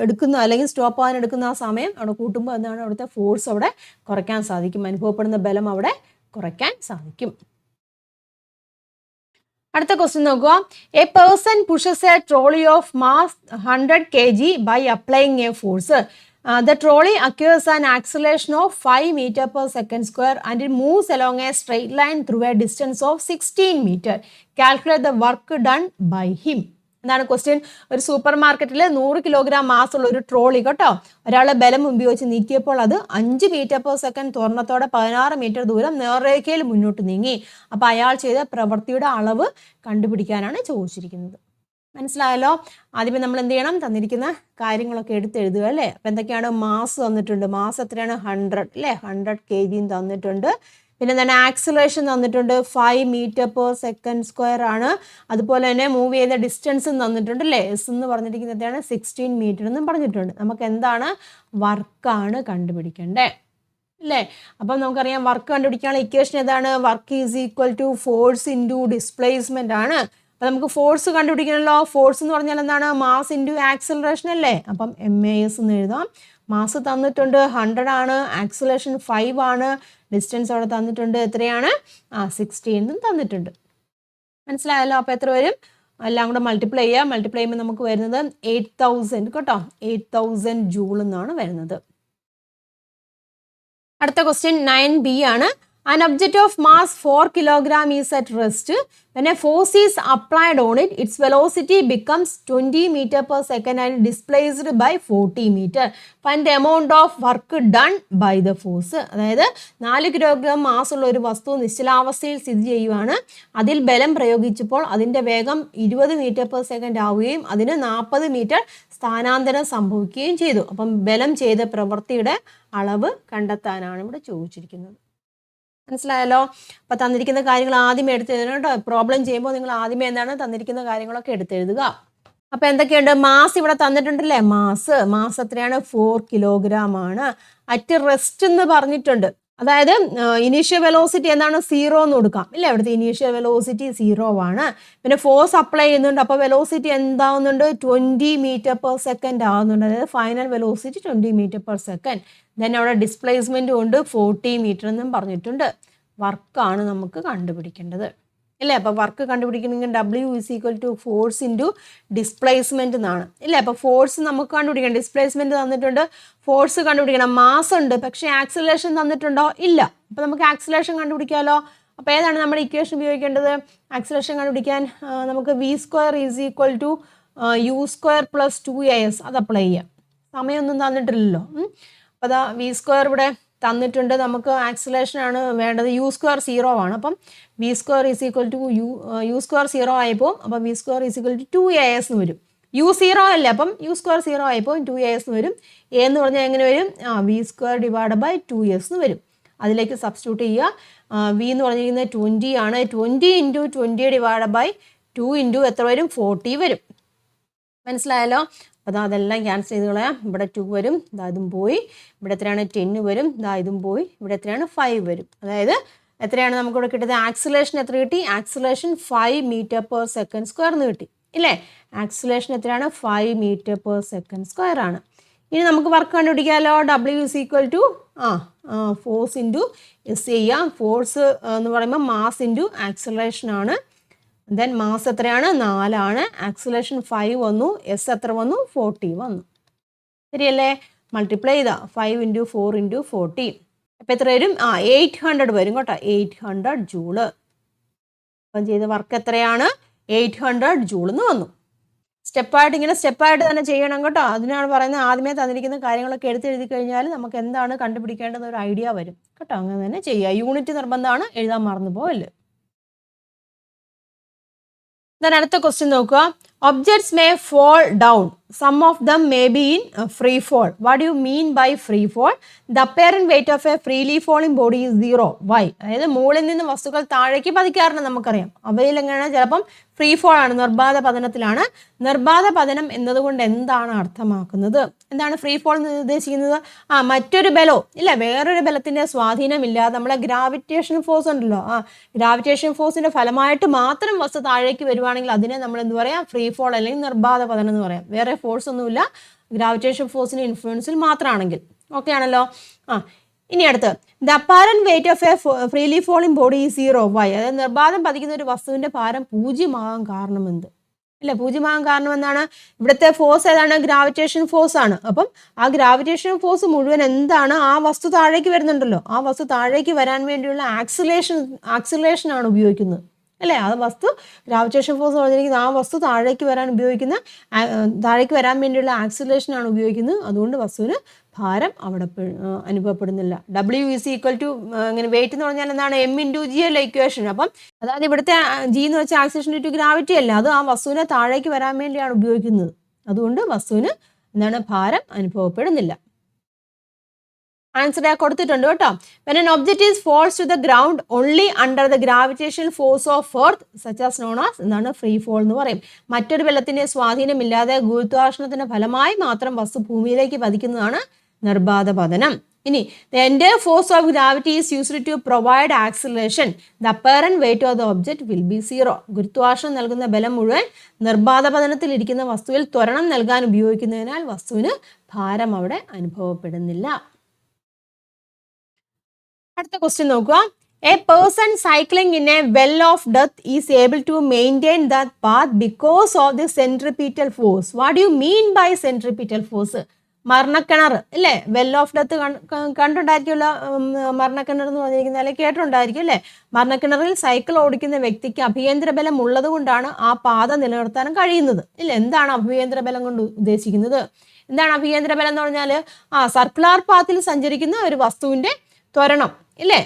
എടുക്കുന്ന അല്ലെങ്കിൽ സ്റ്റോപ്പ് ആവാൻ എടുക്കുന്ന ആ സമയം അവിടെ കൂട്ടുമ്പോൾ എന്താണ്, അവിടുത്തെ ഫോഴ്സ് അവിടെ കുറയ്ക്കാൻ സാധിക്കും, അനുഭവപ്പെടുന്ന ബലം അവിടെ കുറയ്ക്കാൻ സാധിക്കും. അടുത്ത ക്വസ്റ്റ്യൻ നോക്കുക. A person pushes a trolley of mass 100 kg by applying a force. The trolley acquires an acceleration of 5 meters per second square and it moves along a straight line through a distance of 16 meters. Calculate the work done by him. എന്താണ് ക്വസ്റ്റ്യൻ? ഒരു സൂപ്പർ മാർക്കറ്റിൽ 100 കിലോഗ്രാം മാസുള്ള ഒരു ട്രോളി കേട്ടോ, ഒരാളെ ബലം ഉപയോഗിച്ച് നീക്കിയപ്പോൾ അത് 5 മീറ്റർ പെർ സെക്കൻഡ് ത്വരണത്തോടെ 16 മീറ്റർ ദൂരം നേർരേഖയിൽ മുന്നോട്ട് നീങ്ങി. അപ്പോൾ അയാൾ ചെയ്ത പ്രവൃത്തിയുടെ അളവ് കണ്ടുപിടിക്കാനാണ് ചോദിച്ചിരിക്കുന്നത്. മനസ്സിലായല്ലോ? ആദ്യമേ നമ്മൾ എന്ത് ചെയ്യണം? തന്നിരിക്കുന്ന കാര്യങ്ങളൊക്കെ എടുത്തെഴുതുക അല്ലേ? അപ്പം എന്തൊക്കെയാണ്? മാസ് തന്നിട്ടുണ്ട്. മാസ് എത്രയാണ്? 100 അല്ലേ? 100 kg തന്നിട്ടുണ്ട്. പിന്നെ എന്താണ്? ആക്സിലറേഷൻ തന്നിട്ടുണ്ട്, 5 മീറ്റർ പെർ സെക്കൻഡ് സ്ക്വയർ ആണ്. അതുപോലെ തന്നെ മൂവ് ചെയ്ത ഡിസ്റ്റൻസും തന്നിട്ടുണ്ട് അല്ലേ? എസ് എന്ന് പറഞ്ഞിരിക്കുന്നത് 16 മീറ്റർ എന്നും പറഞ്ഞിട്ടുണ്ട്. നമുക്ക് എന്താണ്? വർക്കാണ് കണ്ടുപിടിക്കേണ്ടത് അല്ലേ? അപ്പം നമുക്കറിയാം വർക്ക് കണ്ടുപിടിക്കാനുള്ള ഇക്വേഷൻ ഏതാണ്? Work is equal to force into displacement ആണ്. അപ്പം നമുക്ക് ഫോഴ്സ് കണ്ടുപിടിക്കണമല്ലോ. ഫോഴ്സ് എന്ന് പറഞ്ഞാൽ എന്താണ്? മാസ് ഇൻറ്റു ആക്സിലറേഷൻ അല്ലേ? അപ്പം MAS എന്ന് എഴുതാം. മാസ് തന്നിട്ടുണ്ട് 100 ആണ്, ആക്സിലറേഷൻ 5 ആണ്, ഡിസ്റ്റൻസ് അവിടെ തന്നിട്ടുണ്ട് എത്രയാണ്? 16 തന്നിട്ടുണ്ട്. മനസ്സിലായല്ലോ? അപ്പോൾ എത്ര വരും? എല്ലാം കൂടെ മൾട്ടിപ്ലൈ ചെയ്യുമ്പോൾ നമുക്ക് വരുന്നത് 8000 കേട്ടോ, 8000 ജൂൾ എന്നാണ് വരുന്നത്. അടുത്ത ക്വസ്റ്റ്യൻ 9B ആണ്. An object of mass 4 kg is at rest. When a force is applied on it, its velocity becomes 20 meters per second and displaced by 40 meters. Find the amount of work done by the force. അതായത് 4 കിലോഗ്രാം മാസുള്ള ഒരു വസ്തു നിശ്ചലാവസ്ഥയിൽ സ്ഥിതി ചെയ്യുവാണ്. അതിൽ ബലം പ്രയോഗിച്ചപ്പോൾ അതിൻ്റെ വേഗം 20 മീറ്റർ പെർ സെക്കൻഡ് ആവുകയും അതിന് 40 മീറ്റർ സ്ഥാനാന്തരം സംഭവിക്കുകയും ചെയ്തു. അപ്പം ബലം ചെയ്ത പ്രവൃത്തിയുടെ അളവ് കണ്ടെത്താനാണ് ഇവിടെ ചോദിച്ചിരിക്കുന്നത്. മനസ്സിലായല്ലോ? അപ്പം തന്നിരിക്കുന്ന കാര്യങ്ങൾ ആദ്യമേ എടുത്തെഴുതണം കേട്ടോ. പ്രോബ്ലം ചെയ്യുമ്പോൾ നിങ്ങൾ ആദ്യമേ എന്താണ് തന്നിരിക്കുന്ന കാര്യങ്ങളൊക്കെ എടുത്തെഴുതുക. അപ്പം എന്തൊക്കെയുണ്ട്? മാസ് ഇവിടെ തന്നിട്ടുണ്ടല്ലേ? മാസ് എത്രയാണ്? 4 കിലോഗ്രാം ആണ്. അറ്റ് റെസ്റ്റ് എന്ന് പറഞ്ഞിട്ടുണ്ട്. അതായത് ഇനീഷ്യൽ വെലോസിറ്റി എന്താണ് 0 എന്ന് കൊടുക്കാം ഇല്ല, ഇവിടുത്തെ ഇനീഷ്യൽ വെലോസിറ്റി 0 ആണ്. പിന്നെ ഫോഴ്സ് അപ്ലൈ ചെയ്യുന്നുണ്ട്, അപ്പോൾ വെലോസിറ്റി എന്താവുന്നുണ്ട് 20 മീറ്റർ പെർ സെക്കൻഡ് ആവുന്നുണ്ട്. അതായത് final velocity 20 metre per second. Then അവിടെ ഡിസ്പ്ലേസ്മെന്റ് കൊണ്ട് 40 മീറ്റർ എന്നും പറഞ്ഞിട്ടുണ്ട്. വർക്കാണ് നമുക്ക് കണ്ടുപിടിക്കേണ്ടത് ഇല്ലേ. അപ്പോൾ വർക്ക് കണ്ടുപിടിക്കണമെങ്കിൽ W = ഫോഴ്സ് ഇൻറ്റു ഡിസ്പ്ലേസ്മെന്റ് എന്നാണ് ഇല്ലേ. അപ്പോൾ ഫോഴ്സ് നമുക്ക് കണ്ടുപിടിക്കണം, ഡിസ്പ്ലേസ്മെന്റ് തന്നിട്ടുണ്ട്, ഫോഴ്സ് കണ്ടുപിടിക്കണം, മാസ് ഉണ്ട്, പക്ഷേ ആക്സിലറേഷൻ തന്നിട്ടുണ്ടോ ഇല്ല. അപ്പോൾ നമുക്ക് ആക്സിലറേഷൻ കണ്ടുപിടിക്കാമല്ലോ. അപ്പോൾ ഏതാണ് നമ്മുടെ ഇക്വേഷൻ ഉപയോഗിക്കേണ്ടത്? ആക്സിലറേഷൻ കണ്ടുപിടിക്കാൻ നമുക്ക് V² = U² + 2AS അത് അപ്ലൈ ചെയ്യാം. സമയമൊന്നും തന്നിട്ടില്ലല്ലോ. അപ്പോൾ അതാ V² ഇവിടെ തന്നിട്ടുണ്ട്. നമുക്ക് ആക്സിലറേഷൻ ആണ് വേണ്ടത്. U² 0 ആണ്. അപ്പം V² = U² 0 ആയപ്പോൾ അപ്പം V² = 2AS എന്ന് വരും. U 0 അല്ലേ, അപ്പം U² 0 ആയപ്പോൾ 2AS എന്ന് വരും. A എന്ന് പറഞ്ഞാൽ എങ്ങനെ വരും? V² / 2S എന്ന് വരും. അതിലേക്ക് സബ്സ്റ്റിറ്റ്യൂട്ട് ചെയ്യുക. V എന്ന് പറഞ്ഞിരിക്കുന്നത് 20 ആണ്. 20 × 20 / 2 × എത്ര വരും? 40 വരും. മനസ്സിലായല്ലോ. അപ്പോൾ അതെല്ലാം ക്യാൻസൽ ചെയ്ത് കളയാം. ഇവിടെ 2 വരും, ഇതും പോയി. ഇവിടെ എത്രയാണ്? 10 വരും, ഇതും പോയി. ഇവിടെ എത്രയാണ്? 5 വരും. അതായത് എത്രയാണ് നമുക്കിവിടെ കിട്ടിയത്? ആക്സിലേഷൻ എത്ര കിട്ടി? Acceleration 5 metre per second square എന്ന് കിട്ടി ഇല്ലേ. ആക്സിലേഷൻ എത്രയാണ്? 5 മീറ്റർ പെർ സെക്കൻഡ് സ്ക്വയർ ആണ്. ഇനി നമുക്ക് വർക്ക് കണ്ടുപിടിക്കാമല്ലോ. W = ഫോഴ്സ് ഇൻറ്റു എസ് ചെയ്യാം. ഫോഴ്സ് എന്ന് പറയുമ്പോൾ മാസ് ഇൻറ്റു ആക്സിലറേഷൻ ആണ്. ദെൻ മാസ് എത്രയാണ്? 4 ആണ്. ആക്സിലറേഷൻ 5 വന്നു. എസ് എത്ര വന്നു? 40 വന്നു. ശരിയല്ലേ? മൾട്ടിപ്ലൈ ചെയ്താൽ 5 × 4 × 40 അപ്പോൾ എത്ര വരും? 800 വരും കേട്ടോ. 800 ജൂള്. അപ്പം ചെയ്ത വർക്ക് എത്രയാണ്? 800 ജൂൾ എന്ന് വന്നു. സ്റ്റെപ്പായിട്ട് ഇങ്ങനെ സ്റ്റെപ്പായിട്ട് തന്നെ ചെയ്യണം കേട്ടോ. അതിനാണ് പറയുന്നത് ആദ്യമേ തന്നിരിക്കുന്ന കാര്യങ്ങളൊക്കെ എഴുതി കഴിഞ്ഞാൽ നമുക്ക് എന്താണ് കണ്ടുപിടിക്കേണ്ടത് ഒരു ഐഡിയ വരും കേട്ടോ. അങ്ങനെ തന്നെ ചെയ്യുക. യൂണിറ്റ് നിർബന്ധമാണ്, എഴുതാൻ മറന്നു പോകല്ലേ. അടുത്ത ക്വസ്റ്റ്യൻ നോക്കുക. Objects may fall down, some of them may be in free fall. What do you mean by free fall? The apparent weight of a freely falling body is 0. Why? അതായത് മുകളിൽ നിന്ന് വസ്തുക്കൾ താഴേക്ക് പതിക്കാറുണ്ട് നമുക്കറിയാം. അവയിൽ എങ്ങനെയാണ്? ചിലപ്പം ഫ്രീ ഫോൾ ആണ്, നിർബാധ പതനത്തിലാണ്. നിർബാധ പതനം എന്നതുകൊണ്ട് എന്താണ് അർത്ഥമാക്കുന്നത്? എന്താണ് ഫ്രീ ഫോൾ എന്ന് ഉദ്ദേശിക്കുന്നത്? മറ്റൊരു ബലോ ഇല്ല, വേറൊരു ബലത്തിന്റെ സ്വാധീനമില്ലാതെ നമ്മളെ ഗ്രാവിറ്റേഷൻ ഫോഴ്സ് ഉണ്ടല്ലോ, ഗ്രാവിറ്റേഷൻ ഫോഴ്സിന്റെ ഫലമായിട്ട് മാത്രം വസ്തു താഴേക്ക് വരുവാണെങ്കിൽ അതിനെ നമ്മൾ എന്ത് പറയാം? ഫ്രീ ഫോൾ അല്ലെങ്കിൽ നിർബാധ പതനം എന്ന് പറയാം. വേറെ ഫോഴ്സ് ഒന്നുമില്ല, ഗ്രാവിറ്റേഷൻ ഫോഴ്സിന്റെ ഇൻഫ്ലുവൻസിൽ മാത്രമാണെങ്കിൽ. ഓക്കെ ആണല്ലോ. ഇനി അടുത്ത് the apparent weight of a freely falling body is 0. Why? അതായത് നിർബാധം പതിക്കുന്ന ഒരു വസ്തുവിന്റെ ഭാരം 0 ആകാൻ കാരണം എന്ത്? അല്ല, 0 ആകാൻ കാരണം എന്താണ്? ഇവിടുത്തെ ഫോഴ്സ് ഏതാണ്? ഗ്രാവിറ്റേഷൻ ഫോഴ്സ് ആണ്. അപ്പം ആ ഗ്രാവിറ്റേഷൻ ഫോഴ്സ് മുഴുവൻ എന്താണ്? ആ വസ്തു താഴേക്ക് വരുന്നുണ്ടല്ലോ, ആ വസ്തു താഴേക്ക് വരാൻ വേണ്ടിയുള്ള ആക്സിലറേഷൻ ആണ് ഉപയോഗിക്കുന്നത് അല്ലേ. ആ വസ്തു ഗ്രാവിറ്റേഷൻ ഫോഴ്സ് പറഞ്ഞിരിക്കുന്നത് ആ വസ്തു താഴേക്ക് വരാൻ വേണ്ടിയുള്ള ആക്സിലറേഷൻ ആണ് ഉപയോഗിക്കുന്നത്. അതുകൊണ്ട് വസ്തുവിന് ഭാരം അവിടെ അനുഭവപ്പെടുന്നില്ല. W = ഇങ്ങനെ വെയിറ്റ് എന്ന് പറഞ്ഞാൽ എന്താണ്? M × G അല്ല ഇക്വേഷൻ. അപ്പം അതായത് ഇവിടുത്തെ G എന്ന് വെച്ചാൽ ആക്സിലറേഷൻ ഡ്യൂ ടു ഗ്രാവിറ്റി അല്ല, അത് ആ വസ്തുവിനെ താഴേക്ക് വരാൻ വേണ്ടിയാണ് ഉപയോഗിക്കുന്നത്. അതുകൊണ്ട് വസ്തുവിന് എന്താണ്? ഭാരം അനുഭവപ്പെടുന്നില്ല. ആൻസർ കൊടുത്തിട്ടുണ്ട് കേട്ടോ. When an object is falls to the ground only under the gravitational force of earth such as known as എന്താണ്? ഫ്രീ ഫോൾ എന്ന് പറയും. മറ്റൊരു ബലത്തിന്റെ സ്വാധീനമില്ലാതെ ഗുരുത്വാകർഷണത്തിന്റെ ഫലമായി മാത്രം വസ്തു ഭൂമിയിലേക്ക് പതിക്കുന്നതാണ് നിർബാധ പതനം. ഇനി the entire force of gravity is used to provide acceleration. The apparent weight of the object will be 0. ഗുരുത്വാകർഷണം നൽകുന്ന ബലം മുഴുവൻ നിർബാധ പതനത്തിൽ ഇരിക്കുന്ന വസ്തുവിൽ ത്വരണം നൽകാൻ ഉപയോഗിക്കുന്നതിനാൽ വസ്തുവിന് ഭാരം അവിടെ അനുഭവപ്പെടുന്നില്ല. അടുത്ത ക്വസ്റ്റ്യൻ നോക്കുക. A person cycling in a well of death is able to maintain that path because of the centripetal force. What you mean by centripetal force? മരണക്കിണർ അല്ലേ, വെൽ ഓഫ് ഡെത്ത് കണ്ടുണ്ടായിരിക്കുമല്ലോ. മരണക്കിണർ എന്ന് പറഞ്ഞിരിക്കുന്ന അല്ലെങ്കിൽ കേട്ടിട്ടുണ്ടായിരിക്കും അല്ലേ. മരണക്കിണറിൽ സൈക്കിൾ ഓടിക്കുന്ന വ്യക്തിക്ക് അഭികേന്ദ്ര ബലം ഉള്ളത് കൊണ്ടാണ് ആ പാത നിലനിർത്താനും കഴിയുന്നത് ഇല്ല. എന്താണ് അഭികേന്ദ്ര ബലം കൊണ്ട് ഉദ്ദേശിക്കുന്നത്? എന്താണ് അഭികേന്ദ്ര ബലം എന്ന് പറഞ്ഞാൽ? സർക്കുലാർ പാത്തിൽ സഞ്ചരിക്കുന്ന ഒരു വസ്തുവിന്റെ ത്വരണം ഇല്ലേ.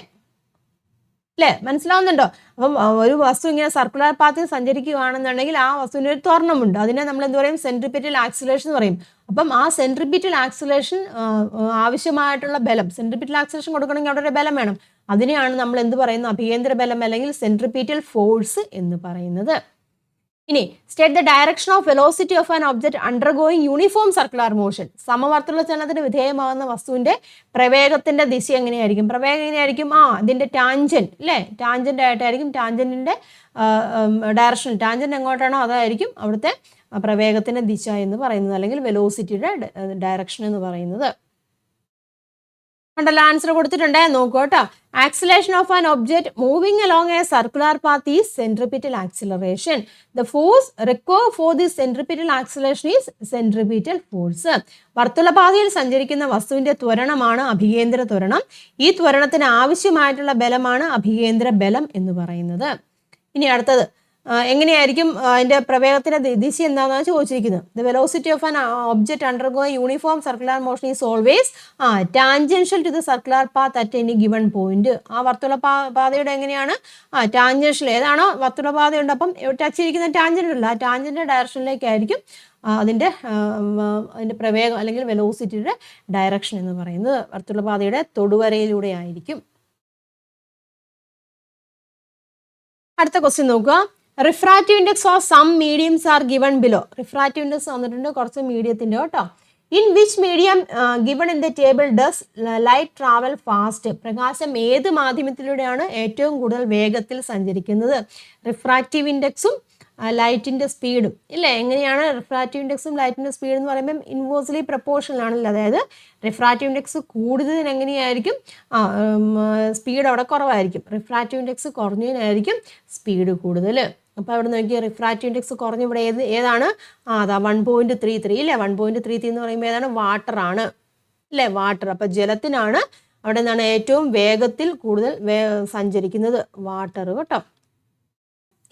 മനസ്സിലാവുന്നുണ്ടോ? അപ്പം ഒരു വസ്തു ഇങ്ങനെ സർക്കുലർ പാത്തിൽ സഞ്ചരിക്കുകയാണെന്നുണ്ടെങ്കിൽ ആ വസ്തുവിന് ഒരു ത്വരണമുണ്ട്. അതിനെ നമ്മൾ എന്ത് പറയും? സെൻട്രിപീറ്റൽ ആക്സിലറേഷൻ എന്ന് പറയും. അപ്പം ആ സെൻട്രിപീറ്റൽ ആക്സിലറേഷൻ ആവശ്യമായിട്ടുള്ള ബലം, സെൻട്രിപീറ്റൽ ആക്സിലറേഷൻ കൊടുക്കണമെങ്കിൽ അവിടെ ഒരു ബലം വേണം. അതിനെയാണ് നമ്മൾ എന്ത് പറയുന്നത്? അഭികേന്ദ്ര ബലം അല്ലെങ്കിൽ സെൻട്രിപീറ്റൽ ഫോഴ്സ് എന്ന് പറയുന്നത്. ഇനി state the direction of velocity of an object undergoing uniform circular motion. സമവർത്തുള്ള ചലനത്തിന് വിധേയമാകുന്ന വസ്തുവിന്റെ പ്രവേഗത്തിന്റെ ദിശ എങ്ങനെയായിരിക്കും? പ്രവേഗം എങ്ങനെയായിരിക്കും? അതിന്റെ ടാൻജന്റ് അല്ലേ, ടാൻജന്റ് ആയിട്ടായിരിക്കും. ടാൻജന്റിന്റെ ഡയറക്ഷൻ, ടാൻജന്റ് എങ്ങോട്ടാണോ അതായിരിക്കും അവിടുത്തെ പ്രവേഗത്തിന്റെ ദിശ എന്ന് പറയുന്നത്, അല്ലെങ്കിൽ വെലോസിറ്റിയുടെ ഡയറക്ഷൻ എന്ന് പറയുന്നത്. കണ്ടല്ലോ, ആൻസർ കൊടുത്തിട്ടുണ്ട്, നോക്കൂ കേട്ടോ. Acceleration of an object moving along a circular path is centripetal acceleration. The force required for this centripetal acceleration is centripetal force. വർത്തുളപാതയിൽ സഞ്ചരിക്കുന്ന വസ്തുവിന്റെ ത്വരണമാണ് അഭികേന്ദ്ര ത്വരണം. ഈ ത്വരണത്തിന് ആവശ്യമായിട്ടുള്ള ബലമാണ് അഭികേന്ദ്ര ബലം എന്ന് പറയുന്നത്. ഇനി അടുത്തത് എങ്ങനെയായിരിക്കും അതിന്റെ പ്രവേഗത്തിന്റെ ദിശ എന്താണെന്നാണ് ചോദിച്ചിരിക്കുന്നത്. The velocity of an object undergoing uniform circular motion is always tangential to the circular path at any given point. ആ വർത്തുള പാതയുടെ എങ്ങനെയാണ്? ടാൻജൻഷ്യൽ, ഏതാണോ വർത്തുള പാതയുണ്ട് അപ്പം ടച്ച് ചെയ്തിരിക്കുന്ന ടാൻജന്റ് ഉള്ള ആ ടാൻജന്റ് ഡയറക്ഷനിലേക്കായിരിക്കും അതിന്റെ പ്രവേഗം അല്ലെങ്കിൽ വെലോസിറ്റിയുടെ ഡയറക്ഷൻ എന്ന് പറയുന്നത്. വർത്തുള പാതയുടെ തൊടുവരയിലൂടെ ആയിരിക്കും. അടുത്ത ക്വസ്റ്റ്യൻ നോക്കുക. Refractive index of some mediums are given below. Refractive index വന്നിട്ടുണ്ട് കുറച്ച് മീഡിയത്തിന്റെ കേട്ടോ. In which medium given in the table does light travel fast. പ്രകാശം ഏത് മാധ്യമത്തിലൂടെയാണ് ഏറ്റവും കൂടുതൽ വേഗത്തിൽ സഞ്ചരിക്കുന്നത്? റിഫ്രാക്റ്റീവ് ഇൻഡെക്സും ലൈറ്റിന്റെ സ്പീഡും ഇല്ലേ. എങ്ങനെയാണ് റിഫ്രാക്റ്റീവ് ഇൻഡെക്സും ലൈറ്റിന്റെ സ്പീഡ് എന്ന് പറയുമ്പോൾ ഇൻവേഴ്സ്ലി പ്രപ്പോർഷണൽ ആണല്ലോ. അതായത് റിഫ്രാക്റ്റീവ് ഇൻഡെക്സ് കൂടുതലിന് എങ്ങനെയായിരിക്കും? സ്പീഡ് അവിടെ കുറവായിരിക്കും. റിഫ്രാക്റ്റീവ് ഇൻഡെക്സ് കുറഞ്ഞതിനായിരിക്കും സ്പീഡ് കൂടുതൽ. അപ്പോൾ അവിടെ നോക്കിയാൽ റിഫ്രാക്റ്റീവ് ഇൻഡെക്സ് കുറഞ്ഞ ഇവിടെ ഏതാണ്? അതാ 1.33 ഇല്ലേ. 1.33 എന്ന് പറയുമ്പോൾ ഏതാണ്? വാട്ടറാണ് അല്ലേ, വാട്ടർ. അപ്പോൾ ജലത്തിനാണ് അവിടെ നിന്നാണ് ഏറ്റവും വേഗത്തിൽ കൂടുതൽ സഞ്ചരിക്കുന്നത്, വാട്ടർ കേട്ടോ.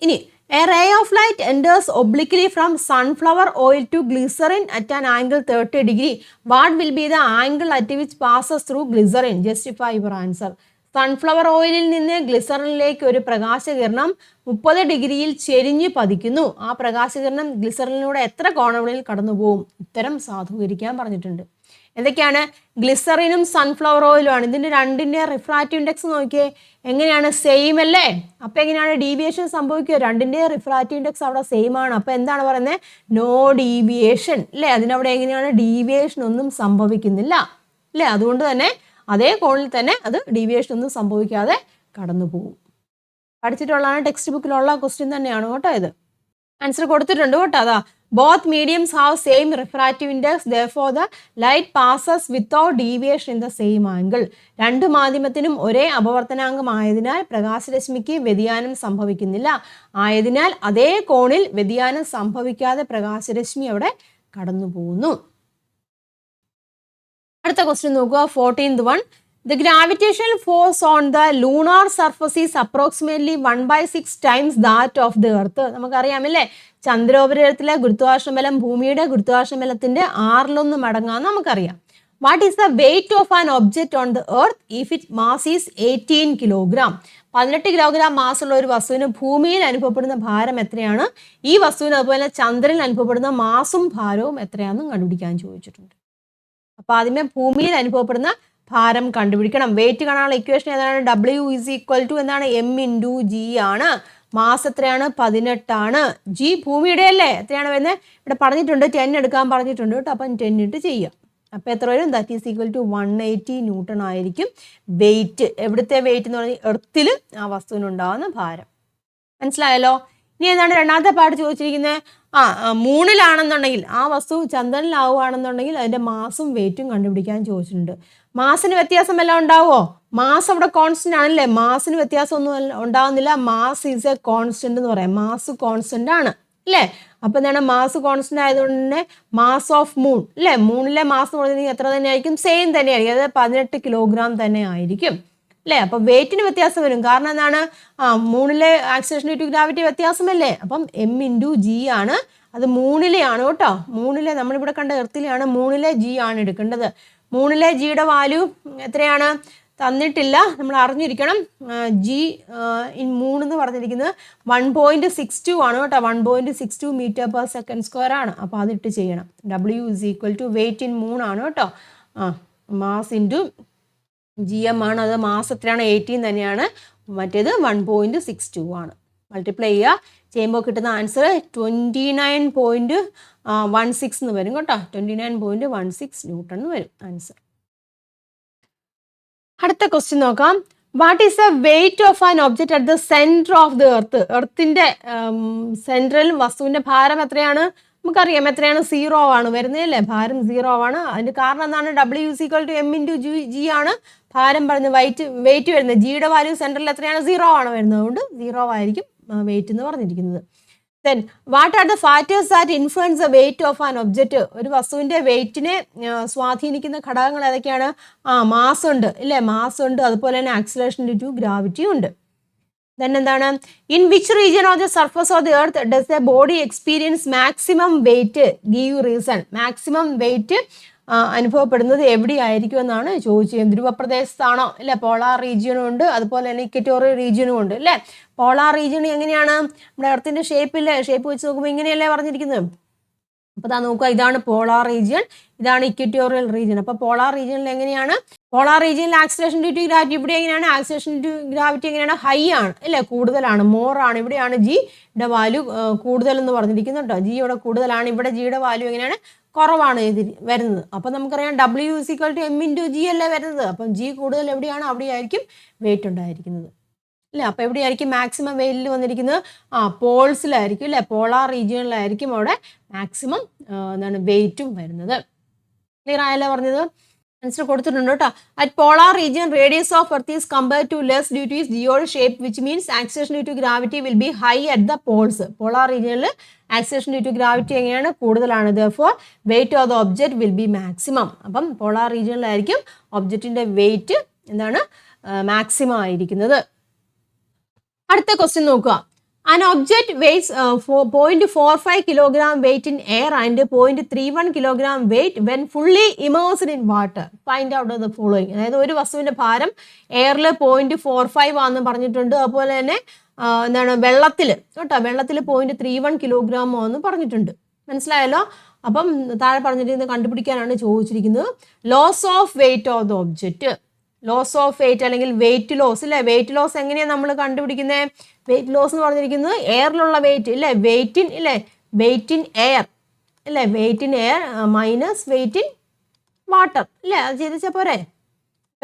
ഇനി a ray of light enters obliquely from sunflower oil to glycerin at an angle 30 degree. What will be the angle at which passes through glycerin? Justify your answer. Sunflower ഓയിലിൽ നിന്ന് ഗ്ലിസറിനിലേക്ക് ഒരു പ്രകാശകിരണം 30 ഡിഗ്രിയിൽ ചെരിഞ്ഞ് പതിക്കുന്നു. ആ പ്രകാശകിരണം ഗ്ലിസറിനിലൂടെ എത്ര കോണുകളിൽ കടന്നു പോകും? ഉത്തരം സാധൂകരിക്കാൻ പറഞ്ഞിട്ടുണ്ട്. എന്തൊക്കെയാണ്? ഗ്ലിസറിനും സൺഫ്ലവർ ഓയിലും ആണ്. ഇതിന്റെ രണ്ടിന്റെ റിഫ്രാക്റ്റീവ് ഇൻഡെക്സ് നോക്കിയേ എങ്ങനെയാണ്? സെയിം അല്ലേ. അപ്പൊ എങ്ങനെയാണ് ഡീവിയേഷൻ സംഭവിക്കുക? രണ്ടിന്റെ റിഫ്രാക്റ്റീവ് ഇൻഡെക്സ് അവിടെ സെയിം ആണ്. അപ്പൊ എന്താണ് പറയുന്നത്? നോ ഡീവിയേഷൻ അല്ലേ. അതിനവിടെ എങ്ങനെയാണ്? ഡീവിയേഷൻ ഒന്നും സംഭവിക്കുന്നില്ല അല്ലേ. അതുകൊണ്ട് തന്നെ അതേ കോണിൽ തന്നെ അത് ഡീവിയേഷൻ ഒന്നും സംഭവിക്കാതെ കടന്നു പോകും. പഠിച്ചിട്ടുള്ളതാണ്, ടെക്സ്റ്റ് ബുക്കിലുള്ള ക്വസ്റ്റ്യൻ തന്നെയാണ് കേട്ടോ ഇത്. ആൻസർ കൊടുത്തിട്ടുണ്ട് കേട്ടോ. അതാ both mediums have same refractive index therefore the light passes without deviation in the same angle. രണ്ട് മാധ്യമത്തിനും ഒരേ അപവർത്തനാങ്കമായതിനാൽ പ്രകാശരശ്മിക്ക് വ്യതിയാനം സംഭവിക്കുന്നില്ല. ആയതിനാൽ അതേ കോണിൽ വ്യതിയാനം സംഭവിക്കാതെ പ്രകാശരശ്മി അവിടെ കടന്നു പോകുന്നു. അടുത്ത ക്വസ്റ്റ്യൻ നോക്കുക, 14th one. The gravitational force on the lunar surface is approximately 1/6 times that of the earth. നമുക്കറിയാമല്ലേ, ചന്ദ്രോപരിതലത്തിലെ ഗുരുത്വാകർഷണ ബലം ഭൂമിയുടെ ഗുരുത്വാകർഷണ ബലത്തിന്റെ 1/6 മടങ്ങാന്ന് നമുക്കറിയാം. What is the weight of an object on the earth if its mass is 18 kilogram? 18 kilogram മാസുള്ള ഒരു വസ്തുവിന് ഭൂമിയിൽ അനുഭവപ്പെടുന്ന ഭാരം എത്രയാണ്? ഈ വസ്തുവിന് അതുപോലെ ചന്ദ്രനിൽ അനുഭവപ്പെടുന്ന മാസും ഭാരവും എത്രയാണെന്നും കണ്ടുപിടിക്കാൻ ചോദിച്ചിട്ടുണ്ട്. അപ്പൊ ആദ്യമേ ഭൂമിയിൽ അനുഭവപ്പെടുന്ന ഭാരം കണ്ടുപിടിക്കണം. വെയിറ്റ് കാണാനുള്ള ഇക്വേഷൻ ഏതാണ്? W = എന്താണ്? M × G ആണ്. മാസ് എത്രയാണ്? 18 ആണ്. G ഭൂമിയുടെ അല്ലേ, എത്രയാണ് വരുന്നത്? ഇവിടെ പറഞ്ഞിട്ടുണ്ട് 10 എടുക്കാൻ പറഞ്ഞിട്ടുണ്ട് കേട്ടോ. അപ്പം 10 ഇട്ട് ചെയ്യാം. അപ്പം എത്ര വരും? That is equal to 180 newton ആയിരിക്കും വെയിറ്റ്. എവിടുത്തെ വെയിറ്റ് എന്ന് പറഞ്ഞാൽ എർത്തിൽ ആ വസ്തുവിനുണ്ടാകുന്ന ഭാരം. മനസ്സിലായല്ലോ. ഇനി എന്താണ് രണ്ടാമത്തെ പാർട്ട് ചോദിച്ചിരിക്കുന്നത്? മൂണിലാണെന്നുണ്ടെങ്കിൽ ആ വസ്തു ചന്ദ്രനിലാവുകയാണെന്നുണ്ടെങ്കിൽ അതിന്റെ മാസും വെയിറ്റും കണ്ടുപിടിക്കാൻ ചോദിച്ചിട്ടുണ്ട്. മാസിന് വ്യത്യാസം വല്ലതും ഉണ്ടാവുമോ? മാസ് അവിടെ കോൺസ്റ്റന്റ് ആണല്ലേ. മാസിന് വ്യത്യാസം ഒന്നും ഉണ്ടാവുന്നില്ല. മാസ് ഈസ് എ കോൺസ്റ്റന്റ് എന്ന് പറയാം. മാസ് കോൺസ്റ്റന്റ് ആണ് അല്ലേ. അപ്പൊ എന്താണ്? മാസ് കോൺസ്റ്റന്റ് ആയതുകൊണ്ട് തന്നെ മാസ് ഓഫ് മൂൺ അല്ലേ, മൂണിലെ മാസ് എന്ന് പറഞ്ഞിട്ടുണ്ടെങ്കിൽ എത്ര തന്നെ ആയിരിക്കും? സെയിം തന്നെയായിരിക്കും. അതായത് 18 കിലോഗ്രാം തന്നെ ആയിരിക്കും അല്ലേ. അപ്പൊ വെയിറ്റിന് വ്യത്യാസം വരും. കാരണം എന്താണ്? മൂണിലെ ആക്സിലറേഷൻ ഡ്യൂ ടു ഗ്രാവിറ്റി വ്യത്യാസമല്ലേ. അപ്പം M × G ആണ്. അത് മൂണിലെയാണ് കേട്ടോ. മൂണിലെ നമ്മളിവിടെ കണ്ട എർത്തിലെയാണ്. മൂണിലെ G ആണ് എടുക്കേണ്ടത്. മൂണിലെ ജിയുടെ വാല്യൂ എത്രയാണ്? തന്നിട്ടില്ല, നമ്മൾ അറിഞ്ഞിരിക്കണം. G in 3 എന്ന് പറഞ്ഞിരിക്കുന്നത് 1.62 ആണ് കേട്ടോ. 1.62 m/s² ആണ്. അപ്പോൾ അതിട്ട് ചെയ്യണം. W = വെയിറ്റ് ഇൻ മൂൺ ആണ് കേട്ടോ. മാസ് ഇൻറ്റു GM ആണ്. അത് മാസ് എത്രയാണ്? 18 തന്നെയാണ്. മറ്റേത് 1.62 ആണ്. മൾട്ടിപ്ലൈ ചെയ്യുക. ചെയ്യുമ്പോൾ കിട്ടുന്ന ആൻസർ 29.16 എന്ന് വരും കേട്ടോ. 29.16 ന്യൂട്ടൺ എന്ന് വരും ആൻസർ. അടുത്ത ക്വസ്റ്റ്യൻ നോക്കാം. What is the weight of an object at the centre of the earth? എർത്തിന്റെ സെൻട്രൽ വസ്തുവിന്റെ ഭാരം എത്രയാണ്? നമുക്കറിയാം എത്രയാണ്, 0 ആണ് വരുന്നത് അല്ലേ, ഭാരം 0 ആണ്. അതിന്റെ കാരണം എന്താണ്? W=m×g ആണ് ഭാരം പറയുന്നത്. വെയിറ്റ് വരുന്നത് ജിയുടെ വാല്യൂ സെൻട്രൽ എത്രയാണ്? 0 ആണ് വരുന്നത്. അതുകൊണ്ട് 0 ആയിരിക്കും വെയിറ്റ് എന്ന് പറഞ്ഞിരിക്കുന്നത്. Then what are the factors that influence the weight of an object? ഒരു വസ്തുവിന്റെ വെയിറ്റിനെ സ്വാധീനിക്കുന്ന ഘടകങ്ങൾ ഏതൊക്കെയാണ്? മാസ് ഉണ്ട് ഇല്ലേ, മാസ് ഉണ്ട്. അതുപോലെ തന്നെ ആക്സിലറേഷൻ ഡ്യൂ ടു ഗ്രാവിറ്റി ഉണ്ട്. Then എന്താണ്? In which region of the surface of the earth does the body experience maximum weight? Give reason. Maximum weight അനുഭവപ്പെടുന്നത് എവിടെയായിരിക്കും എന്നാണ് ചോദിച്ചത്. ധ്രുവപ്രദേശത്താണോ? അല്ലെ, പോളാർ റീജിയനും ഉണ്ട്, അതുപോലെ തന്നെ ഇക്വറ്റോറിയൽ റീജിയനും ഉണ്ട് അല്ലേ. പോളാർ റീജിയൻ എങ്ങനെയാണ്? നമ്മുടെ എർത്തിന്റെ ഷേപ്പ് വെച്ച് നോക്കുമ്പോൾ ഇങ്ങനെയല്ലേ പറഞ്ഞിരിക്കുന്നത്. അപ്പോൾ ഇതാ നോക്കുക, ഇതാണ് പോളാർ റീജിയൻ, ഇതാണ് ഇക്വറ്റോറിയൽ റീജിയൻ. അപ്പോൾ പോളാർ റീജിയനിൽ എങ്ങനെയാണ്? പോളാർ റീജിയനിൽ ആക്സിലറേഷൻ ഡ്യൂ ടു ഗ്രാവിറ്റി ഇവിടെ എങ്ങനെയാണ്? ആക്സിലറേഷൻ ഡ്യൂ ടു ഗ്രാവിറ്റി എങ്ങനെയാണ്? ഹൈ ആണ് അല്ലേ, കൂടുതലാണ്, മോർ ആണ്. ഇവിടെയാണ് ജിയുടെ വാല്യൂ കൂടുതൽ എന്ന് പറഞ്ഞിരിക്കുന്നത് കേട്ടോ. ജിയുടെ കൂടുതലാണ്, ഇവിടെ ജിയുടെ വാല്യൂ എങ്ങനെയാണ്? കുറവാണ് വരുന്നത്. അപ്പം നമുക്കറിയാം W=m×g അല്ലേ വരുന്നത്. അപ്പം ജി കൂടുതൽ എവിടെയാണ് അവിടെയായിരിക്കും വെയിറ്റ് ഉണ്ടായിരിക്കുന്നത് അല്ലേ. അപ്പം എവിടെയായിരിക്കും മാക്സിമം വെയിറ്റിൽ വന്നിരിക്കുന്നത്? പോൾസിലായിരിക്കും അല്ലേ, പോളാർ റീജിയനിലായിരിക്കും അവിടെ മാക്സിമം എന്താണ് വെയിറ്റും വരുന്നത്. ക്ലിയർ ആയല്ലോ പറഞ്ഞത്? ആൻസർ കൊടുത്തിട്ടുണ്ട് കേട്ടോ. At polar region radius of earth is compared to less due to its geoid shape which means acceleration due to gravity will be high at the poles. Polar റീജിയനിൽ ആക്സിലറേഷൻ ഡ്യൂ ടു ഗ്രാവിറ്റി എങ്ങനെയാണ്? കൂടുതലാണ്. therefore weight of the object will be maximum. അപ്പം പോളാർ റീജിയനിലായിരിക്കും ഒബ്ജക്റ്റിന്റെ വെയിറ്റ് എന്താണ് മാക്സിമം ആയിരിക്കുന്നത്. അടുത്ത ക്വസ്റ്റ്യൻ നോക്കുക. An object weighs 0.45 kilogram weight in air and 0.31 kilogram weight when fully immersed in water. Find out the following. അതായത് ഒരു വസ്തുവിന്റെ ഭാരം എയറിൽ 0.45 ആണെന്ന് പറഞ്ഞിട്ടുണ്ട്. അതുപോലെ തന്നെ എന്താണ് വെള്ളത്തിൽ കേട്ടോ, വെള്ളത്തിൽ 0.31 കിലോഗ്രാം എന്ന് പറഞ്ഞിട്ടുണ്ട്. മനസ്സിലായല്ലോ? അപ്പം താഴെ പറഞ്ഞിരിക്കുന്നത് കണ്ടുപിടിക്കാനാണ് ചോദിച്ചിരിക്കുന്നത്. Loss of weight of the object. Loss of weight അല്ലെങ്കിൽ വെയിറ്റ് ലോസ് അല്ലേ. വെയിറ്റ് ലോസ് എങ്ങനെയാണ് നമ്മൾ കണ്ടുപിടിക്കുന്നത്? വെയിറ്റ് ലോസ് എന്ന് പറഞ്ഞിരിക്കുന്നത് എയറിലുള്ള വെയിറ്റ് ഇല്ലേ, വെയിറ്റ് ഇൻ ഇല്ലേ, വെയിറ്റ് ഇൻ എയർ അല്ലേ, weight in air minus weight in water അല്ലേ. അത് ചെയ്തിച്ചാൽ പോരെ.